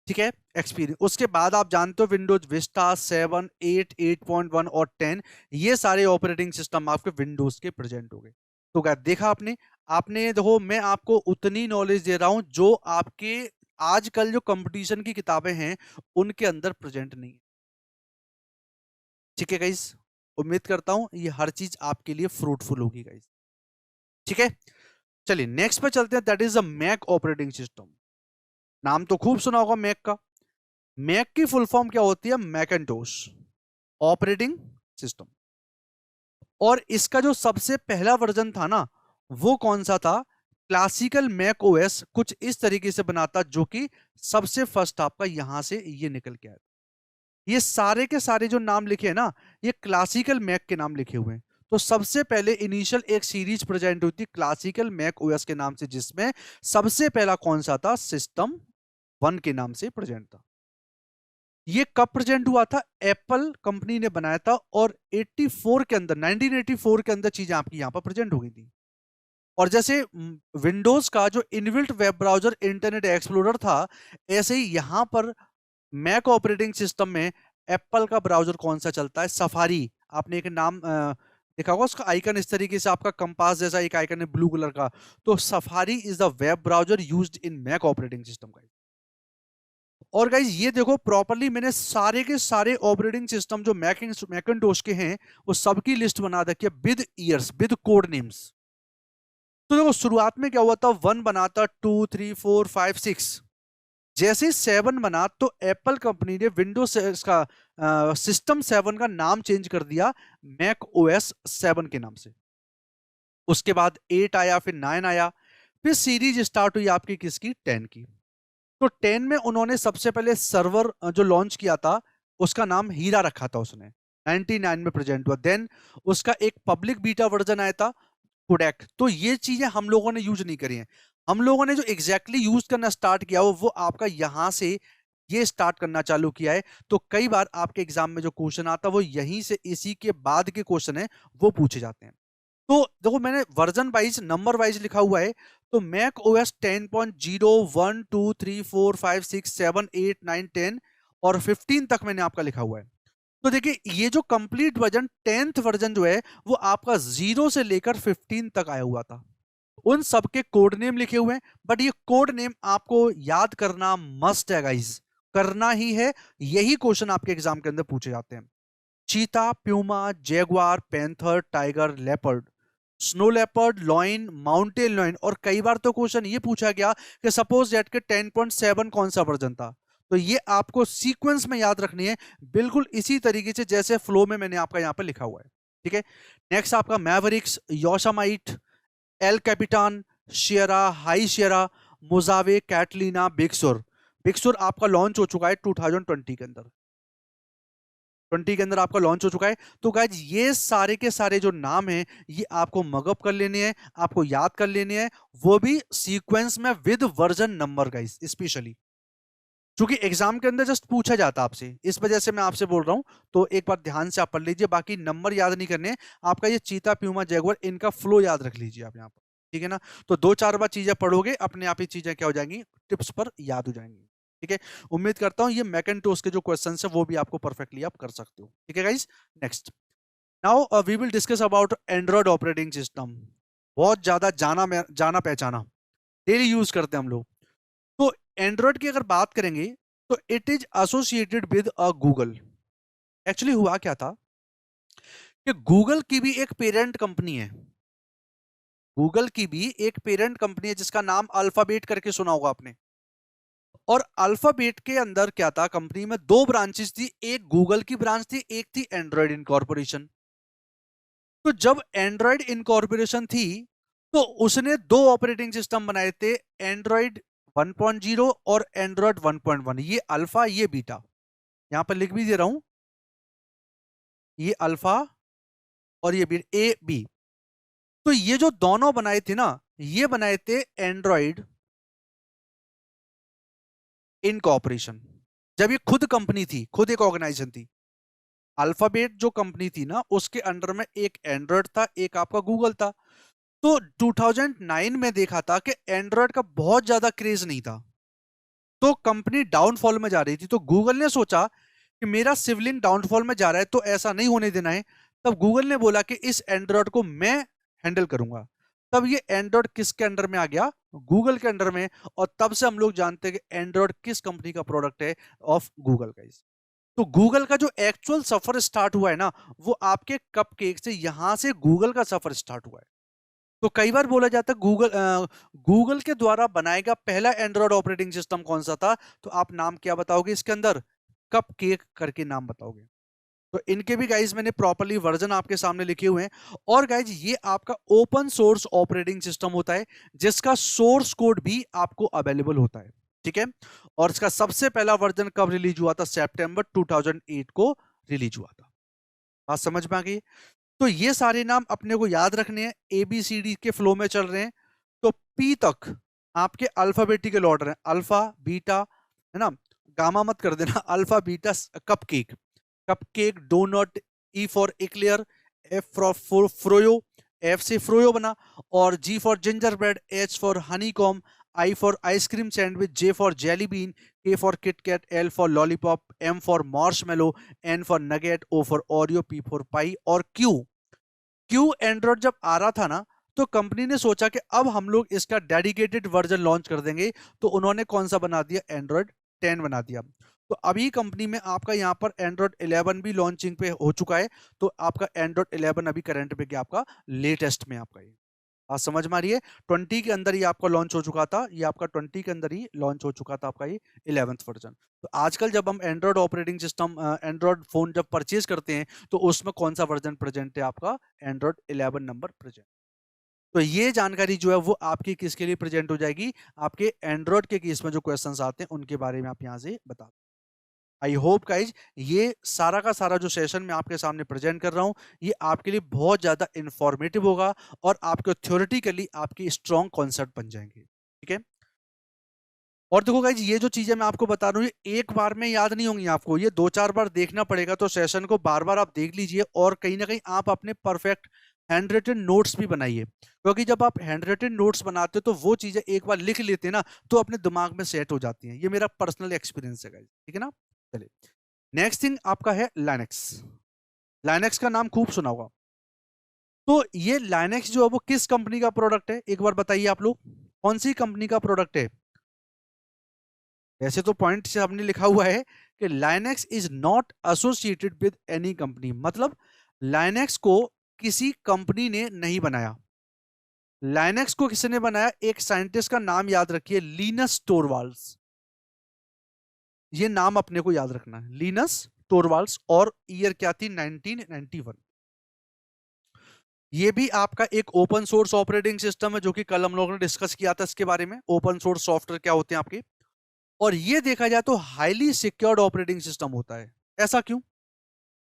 ठीक है, एक्सपीरियंस। उसके बाद आप जानते हो विंडोज विस्टा 7, 8, 8.1 और 10, ये सारे ऑपरेटिंग सिस्टम आपके विंडोज के प्रेजेंट हो गए। तो क्या देखा आपने? आपने देखो, मैं आपको उतनी नॉलेज दे रहा हूं जो आपके आजकल जो कंपटीशन की किताबें हैं उनके अंदर प्रेजेंट नहीं है। ठीक है गाइस, उम्मीद करता हूं ये हर चीज आपके लिए फ्रूटफुल होगी गाइस। ठीक है, चलिए नेक्स्ट पे चलते हैं, that is a Mac operating system. नाम तो खूब सुना होगा मैक का। मैक की फुल फॉर्म क्या होती है? Macintosh operating system. और इसका जो सबसे पहला वर्जन था ना, वो कौन सा था? क्लासिकल मैक ओएस कुछ इस तरीके से बनाता, जो कि सबसे फर्स्ट आपका यहां से ये निकल के आया। ये सारे के सारे जो नाम लिखे हैं ना, ये क्लासिकल मैक के नाम लिखे हुए हैं। तो सबसे पहले इनिशियल एक सीरीज प्रेजेंट हुई थी क्लासिकल मैक ओएस के नाम से, जिसमें सबसे पहला कौन सा था, सिस्टम 1 के नाम से प्रेजेंट था। ये कब प्रेजेंट हुआ था, एप्पल कंपनी ने बनाया था, और 84 के अंदर, 1984 के अंदर चीजें आपकी यहां पर प्रेजेंट हो गई थी। और जैसे विंडोज का जो inbuilt web browser internet explorer था, ऐसे ही यहां पर मैक ऑपरेटिंग सिस्टम में एप्पल का ब्राउजर कौन सा चलता है, सफारी। आपने एक नाम देखा होगा, उसका आइकन इस तरीके से आपका कंपास जैसा एक आइकन है ब्लू कलर का। तो Safari is the web browser used in Mac operating system का। और गाइज ये देखो प्रॉपरली मैंने सारे के सारे ऑपरेटिंग सिस्टम जो मैकिंटोश के हैं वो सबकी लिस्ट बना रखी है with years, with code names. तो देखो शुरुआत में क्या हुआ था, 1 बना था, 2, 3, 4, 5, 6। जैसे 7 बना तो एप्पल कंपनी ने विंडोज का सिस्टम 7 का नाम चेंज कर दिया मैक ओएस 7 के नाम से। उसके बाद 8 आया, फिर 9 आया, फिर सीरीज स्टार्ट हुई आपकी किसकी, 10 की। तो 10 में उन्होंने सबसे पहले सर्वर जो लॉन्च किया था उसका नाम हीरा रखा था उसने, 99 में प्रेजेंट हुआ। देन उसका एक पब्लिक बीटा वर्जन आया था, कोडेक। तो ये चीजें हम लोगों ने यूज नहीं करी हैं। हम लोगों ने जो एग्जैक्टली यूज करना स्टार्ट किया वो आपका यहां से ये स्टार्ट करना चालू किया है। तो कई बार आपके एग्जाम में जो क्वेश्चन आता है वो यहीं से, इसी के बाद के क्वेश्चन है वो पूछे जाते हैं। तो देखो मैंने वर्जन वाइज, नंबर वाइज लिखा हुआ है। तो मैक ओएस 10.0, 1, 2, 3, 4, 5, 6, 7, 8, 9, 10 और 15 तक मैंने आपका लिखा हुआ है। तो देखिए ये जो कंप्लीट वर्जन, 10th वर्जन जो है वो आपका 0 से लेकर 15 तक आया हुआ था। उन सबके कोड नेम लिखे हुए हैं, बट ये कोड नेम आपको याद करना मस्ट है गाइज, करना ही है। यही क्वेश्चन आपके एग्जाम के अंदर पूछे जाते हैं। Cheetah, puma, jaguar, panther, tiger, leopard, snow leopard, lion, mountain lion. और कई बार तो क्वेश्चन ये पूछा गया कि सपोज दैट के 10.7 कौन सा वर्जन था। तो ये आपको सीक्वेंस में याद रखनी है, बिल्कुल इसी तरीके से जैसे फ्लो में मैंने आपका यहाँ पर लिखा हुआ है। ठीक है। नेक्स्ट आपका मैवरिक्स, योशामाइट, एल कैपिटान, शियरा, हाई शियरा, मोजावे, कैटलीना, बिगसुर। बिगसुर आपका लॉन्च हो चुका है 2020 के अंदर, 20 के अंदर आपका लॉन्च हो चुका है। तो गाइज ये सारे के सारे जो नाम हैं ये आपको मगअप कर लेने हैं, आपको याद कर लेने हैं, वो भी सीक्वेंस में with version number guys, specially क्योंकि एग्जाम के अंदर जस्ट पूछा जाता है आपसे, इस वजह से मैं आपसे बोल रहा हूं। तो एक बार ध्यान से आप पढ़ लीजिए, बाकी नंबर याद नहीं करने, आपका ये चीता, प्यूमा, जैगुआर इनका फ्लो याद रख लीजिए आप यहाँ पर। ठीक है ना। तो 2-4 बार चीजें पढ़ोगे अपने आप ही चीजें क्या हो जाएंगी, टिप्स पर याद हो जाएंगी। ठीक है। उम्मीद करता हूं ये मैकेंटोस के जो क्वेश्चन है वो भी आपको परफेक्टली आप कर सकते हो। ठीक है guys. Next, now we will discuss about Android operating system. बहुत ज्यादा जाना पहचाना, डेली यूज करते हैं हम लोग। तो एंड्रॉइड की अगर बात करेंगे तो it is associated with a Google. Actually हुआ क्या था कि गूगल की भी एक पेरेंट कंपनी है, गूगल की भी एक पेरेंट कंपनी है जिसका नाम अल्फाबेट करके सुना होगा आपने। और अल्फाबेट के अंदर क्या था, कंपनी में 2 ब्रांचेस थी, एक गूगल की ब्रांच थी, एक थी एंड्रॉइड इनकॉर्पोरेशन। तो जब एंड्रॉइड इनकॉर्पोरेशन थी तो उसने 2 ऑपरेटिंग सिस्टम बनाए थे, एंड्रॉइड 1.0 और एंड्रॉइड 1.1। ये अल्फा, ये बीटा, यहां पर लिख भी दे रहा हूं, ये अल्फा और ये बी, ए बी। तो ये जो दोनों बनाए थे ना, ये बनाए थे एंड्रॉइड इनकॉर्पोरेशन, जब ये खुद कंपनी थी, खुद एक ऑर्गेनाइजेशन थी। अल्फाबेट जो कंपनी थी ना उसके अंडर में एक एंड्रॉइड था, एक आपका गूगल था। तो 2009 में देखा था कि एंड्रॉइड का बहुत ज्यादा क्रेज नहीं था, तो कंपनी डाउनफॉल में जा रही थी। तो गूगल ने सोचा कि मेरा सिवलिंग डाउनफॉल में जा रहा है तो ऐसा नहीं होने देना है। तब गूगल ने बोला कि इस एंड्रॉइड को मैं हैंडल करूंगा। तब ये एंड्रॉइड किसके अंडर में आ गया, गूगल के अंडर में। और तब से हम लोग जानते हैं कि एंड्रॉइड किस कंपनी का प्रोडक्ट है, ऑफ गूगल का। तो गूगल का जो एक्चुअल सफर स्टार्ट हुआ है ना, वो आपके कपकेक से, यहां से गूगल का सफर स्टार्ट हुआ है। तो कई बार बोला जाता है गूगल के द्वारा बनाया गया पहला एंड्रॉइड ऑपरेटिंग सिस्टम कौन सा था। तो आप नाम क्या बताओगे इसके अंदर, कपकेक करके नाम बताओगे। तो इनके भी गाइज मैंने प्रॉपर्ली वर्जन आपके सामने लिखे हुए हैं। और गाइज ये आपका ओपन सोर्स ऑपरेटिंग सिस्टम होता है जिसका सोर्स कोड भी आपको अवेलेबल होता है, ठीक है। और इसका सबसे पहला वर्जन कब रिलीज हुआ था? सितंबर 2008 को रिलीज हुआ था। बात समझ में आ गई? तो ये सारे नाम अपने को याद रखने हैं, ABCD के फ्लो में चल रहे हैं। तो पी तक आपके अल्फाबेटिकल ऑर्डर है, अल्फा बीटा, है ना, गामा मत कर देना, alpha beta Cupcake, Cupcake Donut, E for Eclair, F for Froyo, F से फ्रोयो बना, और G for Gingerbread, H for Honeycomb, I for Ice Cream Sandwich, J for Jelly Bean, K for KitKat, L for Lollipop, M for Marshmallow, N for Nougat, O for Oreo, P for Pie, और क्यू एंड्रॉइड जब आ रहा था ना, तो कंपनी ने सोचा कि अब हम लोग इसका डेडिकेटेड वर्जन लॉन्च कर देंगे। तो उन्होंने कौन सा बना दिया? एंड्रॉइड 10 बना दिया। तो अभी कंपनी में आपका यहाँ पर एंड्रॉइड 11 भी लॉन्चिंग पे हो चुका है। तो आपका एंड्रॉइड 11 अभी करंट पे क्या आपका लेटेस्ट में आपका ये बात समझ में आ रही है? 20 के अंदर ही आपका लॉन्च हो चुका था, ये आपका 20 के अंदर ही लॉन्च हो चुका था आपका ये 11th वर्जन। तो आजकल जब हम Android operating system, Android phone जब परचेज करते हैं, तो उसमें कौन सा वर्जन प्रेजेंट है? आपका एंड्रॉइड 11 नंबर प्रेजेंट। तो ये जानकारी जो है वो आपकी किसके लिए प्रेजेंट हो जाएगी? आपके एंड्रॉइड के केस में जो क्वेश्चंस आते हैं उनके बारे में आप यहाँ से बता। आई होप गाइज ये सारा का सारा जो सेशन मैं आपके सामने प्रेजेंट कर रहा हूं, ये आपके लिए बहुत ज्यादा इंफॉर्मेटिव होगा और आपको थ्योरेटिकली आपकी स्ट्रॉन्ग कॉन्सेप्ट बन जाएंगे, ठीक है। और देखो गाइज ये जो चीजें मैं आपको बता रहा हूँ, ये एक बार में याद नहीं होंगी आपको, ये 2-4 बार देखना पड़ेगा। तो सेशन को बार बार आप देख लीजिए और कहीं ना कहीं आप अपने परफेक्ट हैंड रिटन नोट्स भी बनाइए, क्योंकि जब आप हैंड रिटन नोट्स बनाते हो तो वो चीजें एक बार लिख लेते हैं ना, तो अपने दिमाग में सेट हो जाती हैं। ये मेरा पर्सनल एक्सपीरियंस है गाइज, ठीक है ना। चलिए, नेक्स्ट थिंग आपका है लाइनेक्स। लाइनेक्स का नाम खूब सुना होगा। तो ये लाइनेक्स जो है वो किस कंपनी का प्रोडक्ट है? एक बार बताइए आप लोग, कौन सी कंपनी का प्रोडक्ट है? वैसे तो पॉइंट से हमने लिखा हुआ है कि Linux is not associated with any company, मतलब लाइनेक्स को किसी कंपनी ने नहीं बनाया। लाइनेक्स को किसने बनाया? एक साइंटिस्ट का नाम याद रखिए, लिनस टोरवाल्ड्स। ये नाम अपने को याद रखना है, लिनस टोरवाल्ड्स। और ईयर क्या थी? 1991। ये भी आपका एक ओपन सोर्स ऑपरेटिंग सिस्टम है, जो कि कल हम लोगों ने डिस्कस किया था इसके बारे में, ओपन सोर्स सॉफ्टवेयर क्या होते हैं आपके। और ये देखा जाए तो हाईली सिक्योर्ड ऑपरेटिंग सिस्टम होता है। ऐसा क्यों?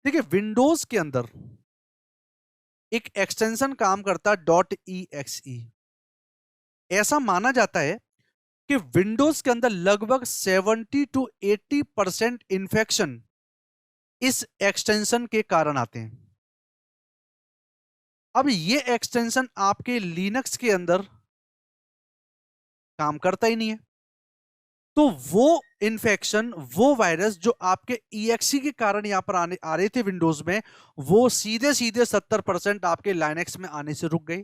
देखिए, विंडोज के अंदर एक एक्सटेंशन काम करता है .exe। ऐसा माना जाता है कि विंडोज के अंदर लगभग 70 to 80% इन्फेक्शन इस एक्सटेंशन के कारण आते हैं। अब ये एक्सटेंशन आपके लिनक्स के अंदर काम करता ही नहीं है। तो वो इन्फेक्शन, वो वायरस जो आपके EXE के कारण यहां पर आ रहे थे विंडोज में, वो सीधे सीधे 70% आपके लाइनेक्स में आने से रुक गए।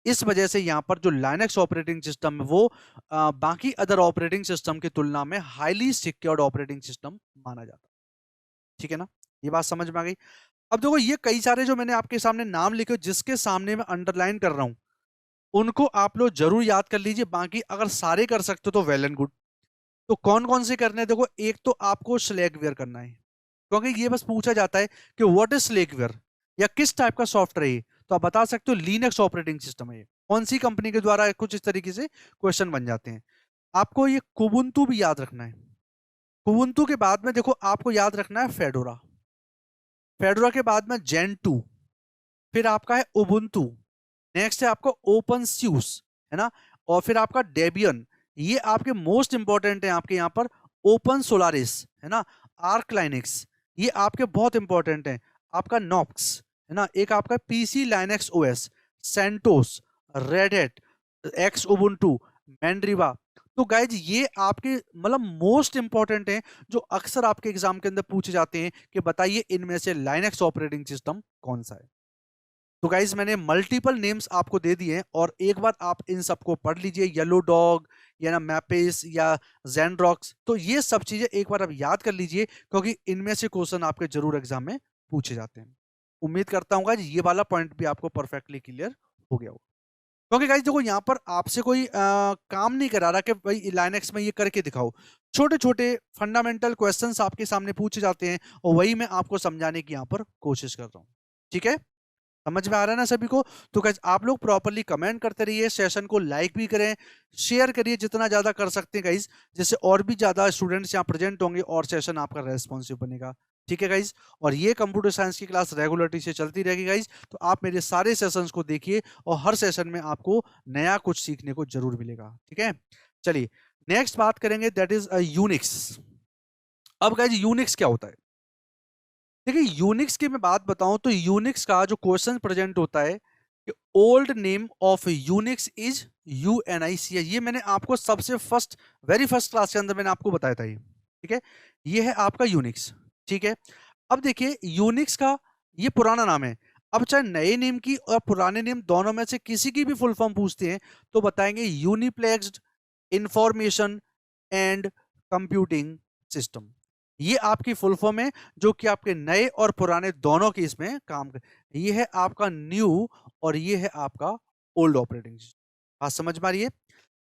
इस वजह से यहां पर जो लाइनेक्स ऑपरेटिंग सिस्टम है वो बाकी अदर ऑपरेटिंग सिस्टम की तुलना में हाईली सिक्योर्ड ऑपरेटिंग सिस्टम माना जाता है, ठीक है ना। ये बात समझ में आ गई? अब देखो, ये कई सारे जो मैंने आपके सामने नाम लिखे, जिसके सामने मैं अंडरलाइन कर रहा हूं, उनको आप लोग जरूर याद कर लीजिए। बाकी अगर सारे कर सकते हो तो वेल एंड गुड। तो कौन कौन से करने हैं? देखो, एक तो आपको स्लैकवेयर करना है, क्योंकि ये बस पूछा जाता है कि व्हाट इज स्लैकवेयर, या किस टाइप का सॉफ्टवेयर है। तो आप बता सकते हो लिनक्स ऑपरेटिंग सिस्टम है ये, कौन सी कंपनी के द्वारा, कुछ इस तरीके से क्वेश्चन बन जाते हैं। आपको ये कुबुंतु भी याद रखना है। कुबुंतु के बाद में देखो आपको याद रखना है फेडोरा। फेडोरा के बाद में जेंटू, फिर आपका है उबुंटू, नेक्स्ट है आपका ओपन स्यूस, है ना, और फिर आपका डेबियन। ये आपके मोस्ट इंपॉर्टेंट है आपके यहाँ पर। ओपन सोलारिस, है ना, आर्क लाइनेक्स, ये आपके बहुत इंपॉर्टेंट हैं। आपका नॉक्स, है ना, एक आपका PC Linux OS, CentOS, Red Hat, Xubuntu, Mandriva. तो गाइज ये आपके मतलब मोस्ट इंपॉर्टेंट हैं, जो अक्सर आपके एग्जाम के अंदर पूछे जाते हैं कि बताइए इनमें से लाइनेक्स ऑपरेटिंग सिस्टम कौन सा है। तो गाइज मैंने मल्टीपल नेम्स आपको दे दिए हैं, और एक बार आप इन सबको पढ़ लीजिए, येलो डॉग या ना मैपेस या जेनरॉक्स। तो ये सब चीजें एक बार आप याद कर लीजिए, क्योंकि इनमें से क्वेश्चन आपके जरूर एग्जाम में पूछे जाते हैं। उम्मीद करता हूँ गाइज ये वाला पॉइंट भी आपको परफेक्टली क्लियर हो गया होगा। क्योंकि गाइस देखो यहाँ पर आपसे कोई काम नहीं करा रहा कि भाई लाइनक्स में ये करके दिखाओ। छोटे छोटे फंडामेंटल क्वेश्चंस आपके सामने पूछे जाते हैं और वही मैं आपको समझाने की यहाँ पर कोशिश कर रहा हूँ। ठीक है, समझ में आ रहा है ना सभी को? तो गाइस आप लोग प्रॉपर्ली कमेंट करते रहिए, सेशन को लाइक भी करें, शेयर करिए जितना ज्यादा कर सकते हैं गाइस, जिससे और भी ज्यादा स्टूडेंट्स यहाँ प्रेजेंट होंगे और सेशन आपका रेस्पॉन्सिव बनेगा। ठीक है गाइस, और ये कंप्यूटर साइंस की क्लास रेगुलरिटी से चलती रहेगी गाइस, तो आप मेरे सारे सेशंस को देखिए और हर सेशन में आपको नया कुछ सीखने को जरूर मिलेगा। ठीक है, चलिए नेक्स्ट बात करेंगे, दैट इज यूनिक्स। अब गाइस यूनिक्स क्या होता है? देखिए यूनिक्स की मैं बात बताऊं तो यूनिक्स का जो क्वेश्चन प्रेजेंट होता है कि old name of Unix is UNIC, ये मैंने आपको सबसे फर्स्ट वेरी फर्स्ट क्लास के अंदर मैंने आपको बताया था ये। ठीक है, ये है आपका यूनिक्स। ठीक है, अब देखिए यूनिक्स का ये पुराना नाम है। अब चाहे नए नेम की और पुराने नेम दोनों में से किसी की भी फुल फॉर्म पूछते हैं तो बताएंगे यूनिप्लेक्स्ड इंफॉर्मेशन एंड कंप्यूटिंग सिस्टम। ये आपकी फुल फॉर्म है जो कि आपके नए और पुराने दोनों के इसमें काम कर। ये है आपका न्यू और ये है आपका ओल्ड ऑपरेटिंग सिस्टम। बात समझ में आ रही है?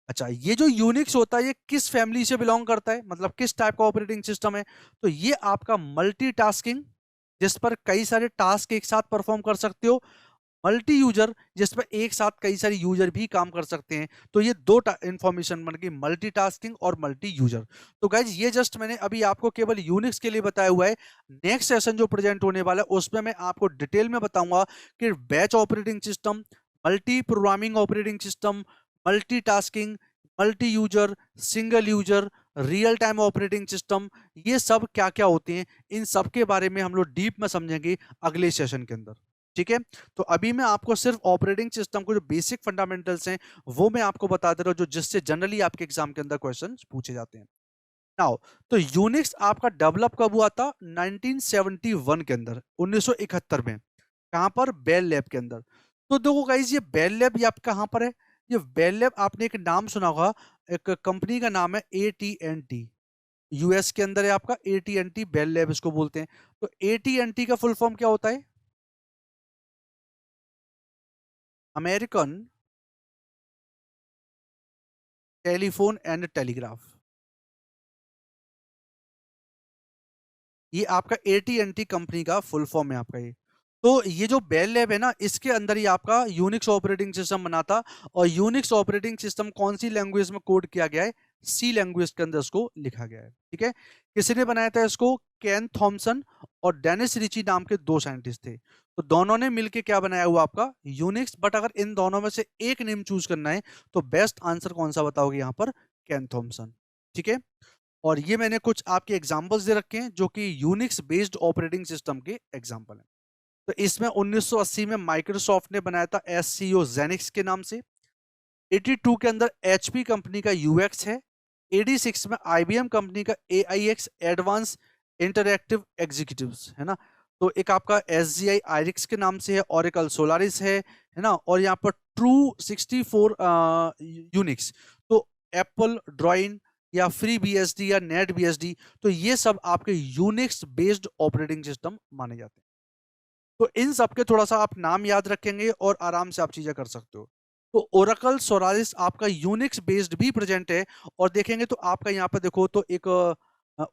अच्छा, ये जो यूनिक्स होता है ये किस फैमिली से बिलोंग करता है, मतलब किस टाइप का ऑपरेटिंग सिस्टम है? तो ये आपका मल्टीटास्किंग, जिस पर कई सारे टास्क एक साथ परफॉर्म कर सकते हो, मल्टी यूजर जिस पर एक साथ कई सारे यूजर भी काम कर सकते हैं। तो ये दो इंफॉर्मेशन बन गई, मल्टीटास्किंग और मल्टी यूजर। तो गाइज ये जस्ट मैंने अभी आपको केवल यूनिक्स के लिए बताया हुआ है। नेक्स्ट सेशन जो प्रेजेंट होने वाला है उसमें मैं आपको डिटेल में बताऊंगा कि batch operating system, multi programming operating system, multitasking, multi user, single user, real time operating system, ये सब क्या क्या होते हैं, इन सब के बारे में हम लोग डीप में समझेंगे अगले सेशन के अंदर। ठीक है, तो अभी मैं आपको सिर्फ ऑपरेटिंग सिस्टम को जो बेसिक फंडामेंटल्स हैं वो मैं आपको बता दे रहा हूं, जो जिससे जनरली आपके एग्जाम के अंदर क्वेश्चन पूछे जाते हैं। नाउ, तो यूनिक्स आपका डेवलप कब हुआ था? 1971 के अंदर, 1971 में। कहां पर? बेल लैब के अंदर। तो देखो गाइस ये बेल लैब ये आप कहां पर है? ये बेल लैब आपने एक नाम सुना होगा, एक कंपनी का नाम है AT&T। यूएस के अंदर है आपका AT&T, बेल लैब इसको बोलते हैं। तो AT&T का फुल फॉर्म क्या होता है? American telephone and telegraph. ये आपका AT&T कंपनी का फुल फॉर्म है आपका ये। तो ये जो बेल लैब है ना, इसके अंदर ही आपका यूनिक्स ऑपरेटिंग सिस्टम बना था। और यूनिक्स ऑपरेटिंग सिस्टम कौन सी लैंग्वेज में कोड किया गया है? सी लैंग्वेज के अंदर इसको लिखा गया है। ठीक है, किसने बनाया था इसको? केन थॉमसन और डेनिस रिची नाम के दो साइंटिस्ट थे। तो दोनों ने मिलकर क्या बनाया हुआ आपका? यूनिक्स। बट अगर इन दोनों में से एक नेम चूज करना है तो बेस्ट आंसर कौन सा बताओगे यहाँ पर? केन थॉमसन। ठीक है, और ये मैंने कुछ आपके एग्जांपल्स दे रखे हैं जो कि यूनिक्स बेस्ड ऑपरेटिंग सिस्टम के एग्जांपल हैं। तो इसमें 1980 में माइक्रोसॉफ्ट ने बनाया था एससीओ जेनिक्स के नाम से। 82 के अंदर एचपी कंपनी का यूएक्स है। 86 में आईबीएम कंपनी का एआईएक्स एडवांस इंटरएक्टिव एग्जीक्यूटिव्स है ना। तो एक आपका एसजीआई आयरिक्स के नाम से है, ओरेकल सोलारिस है ना, और यहाँ पर ट्रू 64 यूनिक्स। तो एप्पल ड्रॉइन या फ्री बीएसडी या नेट बीएसडी, तो ये सब आपके यूनिक्स बेस्ड ऑपरेटिंग सिस्टम माने जाते हैं। तो इन सब के थोड़ा सा आप नाम याद रखेंगे और आराम से आप चीजें कर सकते हो। तो ओरेकल सोलारिस आपका यूनिक्स बेस्ड भी प्रेजेंट है। और देखेंगे तो आपका यहाँ पर देखो तो एक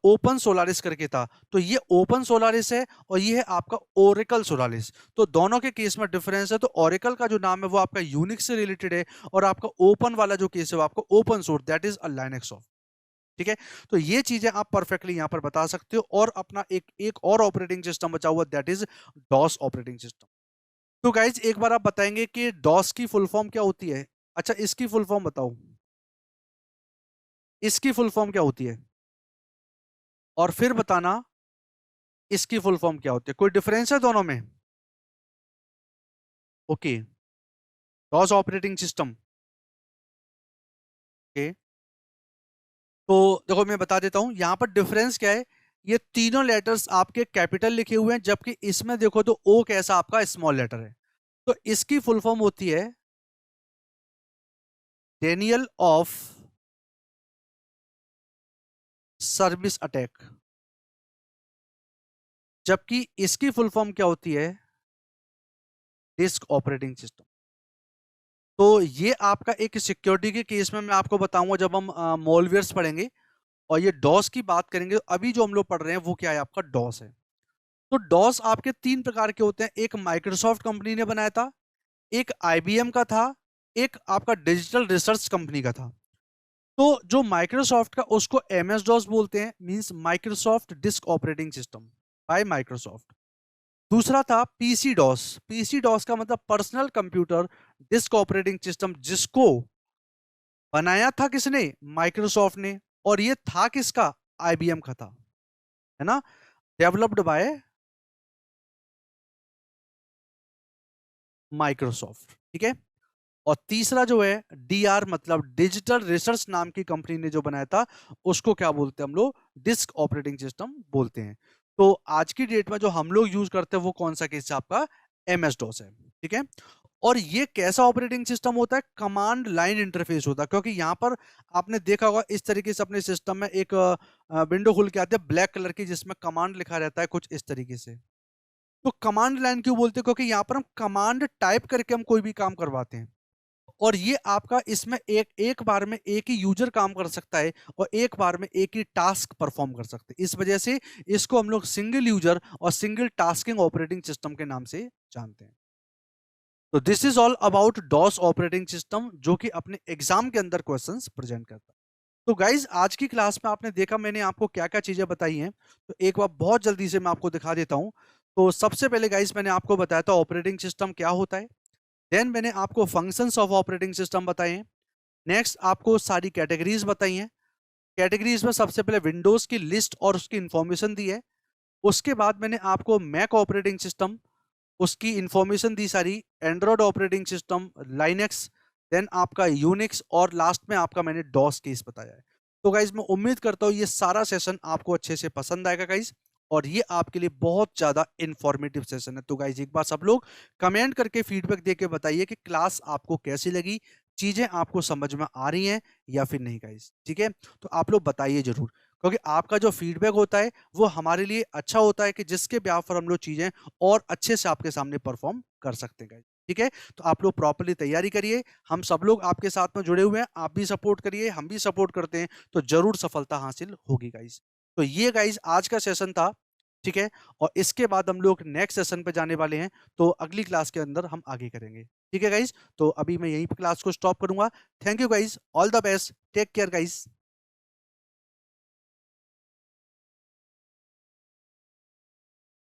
ओपन सोलारिस करके था, तो ये ओपन सोलारिस है और ये है आपका ओरेकल सोलारिस। तो दोनों के केस में डिफरेंस है। तो ओरेकल का जो नाम है वो आपका यूनिक्स से रिलेटेड है और आपका ओपन वाला जो केस है वो आपका open source, that is a Linux of. ठीक है, तो ये चीजें आप परफेक्टली यहां पर बता सकते हो। और अपना एक एक और ऑपरेटिंग सिस्टम बचा हुआ, that is DOS operating system. तो गाइज एक बार आप बताएंगे कि डॉस की फुल फॉर्म क्या होती है? अच्छा, इसकी फुल फॉर्म बताओ, इसकी फुल फॉर्म क्या होती है? और फिर बताना इसकी फुल फॉर्म क्या होती है, कोई डिफरेंस है दोनों में? Okay, DOS operating system. Okay, तो देखो मैं बता देता हूं यहां पर डिफरेंस क्या है। ये तीनों लेटर्स आपके कैपिटल लिखे हुए हैं, जबकि इसमें देखो तो ओ कैसा आपका स्मॉल लेटर है। तो इसकी फुल फॉर्म होती है डेनियल ऑफ सर्विस अटैक, जबकि इसकी फुल फॉर्म क्या होती है? Disk operating system. तो ये आपका एक सिक्योरिटी के केस में मैं आपको बताऊंगा जब हम मॉलवेयर्स पढ़ेंगे, और ये डॉस की बात करेंगे। अभी जो हम लोग पढ़ रहे हैं वो क्या है, आपका डॉस है। तो डॉस आपके तीन प्रकार के होते हैं, एक माइक्रोसॉफ्ट कंपनी ने बनाया था, एक आईबीएम का था, एक आपका डिजिटल रिसर्च कंपनी का था। तो जो माइक्रोसॉफ्ट का उसको एमएस डॉस बोलते हैं, means Microsoft disk operating system by Microsoft. दूसरा था पीसी डॉस। पीसी डॉस का मतलब personal computer disk operating system, जिसको बनाया था किसने, माइक्रोसॉफ्ट ने, और ये था किसका, आईबीएम का था, है ना, डेवलप्ड बाय माइक्रोसॉफ्ट, ठीक है। और तीसरा जो है डीआर, मतलब डिजिटल रिसर्च नाम की कंपनी ने जो बनाया था, उसको क्या बोलते हैं हम लोग, डिस्क ऑपरेटिंग सिस्टम बोलते हैं। तो आज की डेट में जो हम लोग यूज करते हैं वो कौन सा केस है, आपका एमएस डॉस है, ठीक है। और ये कैसा ऑपरेटिंग सिस्टम होता है, कमांड लाइन इंटरफेस होता है, क्योंकि यहाँ पर आपने देखा होगा इस तरीके से अपने सिस्टम में एक विंडो खुल के आती है ब्लैक कलर की, जिसमें कमांड लिखा रहता है कुछ इस तरीके से। तो कमांड लाइन क्यों बोलते हैं, क्योंकि यहाँ पर हम कमांड टाइप करके हम कोई भी काम करवाते हैं, और ये आपका इसमें एक एक बार में एक ही यूजर काम कर सकता है, और एक बार में एक ही टास्क परफॉर्म कर सकते हैं। इस वजह से इसको हम लोग सिंगल यूजर और सिंगल टास्किंग ऑपरेटिंग सिस्टम के नाम से जानते हैं। तो this is all about DOS operating system, जो कि अपने एग्जाम के अंदर क्वेश्चंस प्रेजेंट करता है। तो गाइज आज की क्लास में आपने देखा मैंने आपको क्या क्या चीजें बताई हैं, तो एक बार बहुत जल्दी से मैं आपको दिखा देता हूं। तो सबसे पहले गाइज मैंने आपको बताया था ऑपरेटिंग सिस्टम क्या होता है, देन मैंने आपको फंक्शंस ऑफ ऑपरेटिंग सिस्टम बताए हैं, नेक्स्ट आपको सारी कैटेगरीज बताई हैं। कैटेगरीज में सबसे पहले विंडोज की लिस्ट और उसकी इंफॉर्मेशन दी है। उसके बाद मैंने आपको मैक ऑपरेटिंग सिस्टम, उसकी इंफॉर्मेशन दी सारी, Android operating system, Linux, then आपका यूनिक्स, और लास्ट में आपका मैंने डॉस केस बताया है। तो गाइज मैं उम्मीद करता हूँ ये सारा सेशन आपको अच्छे से पसंद आएगा गाइज, और ये आपके लिए बहुत ज्यादा इंफॉर्मेटिव सेशन है। तो गाइज एक बार सब लोग कमेंट करके फीडबैक देके बताइए कि क्लास आपको कैसी लगी, चीजें आपको समझ में आ रही हैं या फिर नहीं गाइज, ठीक है। तो आप लोग बताइए जरूर, क्योंकि आपका जो फीडबैक होता है वो हमारे लिए अच्छा होता है, कि जिसके ब्याह पर हम लोग चीजें और अच्छे से आपके सामने परफॉर्म कर सकते हैं गाइज, ठीक है। तो आप लोग प्रॉपर्ली तैयारी करिए, हम सब लोग आपके साथ में जुड़े हुए हैं, आप भी सपोर्ट करिए, हम भी सपोर्ट करते हैं, तो जरूर सफलता हासिल होगी गाइज। तो ये गाइज आज का सेशन था, ठीक है। और इसके बाद हम लोग नेक्स्ट सेशन पे जाने वाले हैं, तो अगली क्लास के अंदर हम आगे करेंगे, ठीक है गाइज। तो अभी मैं यहीं पर क्लास को स्टॉप करूंगा। Thank you guys, all the best, take care guys.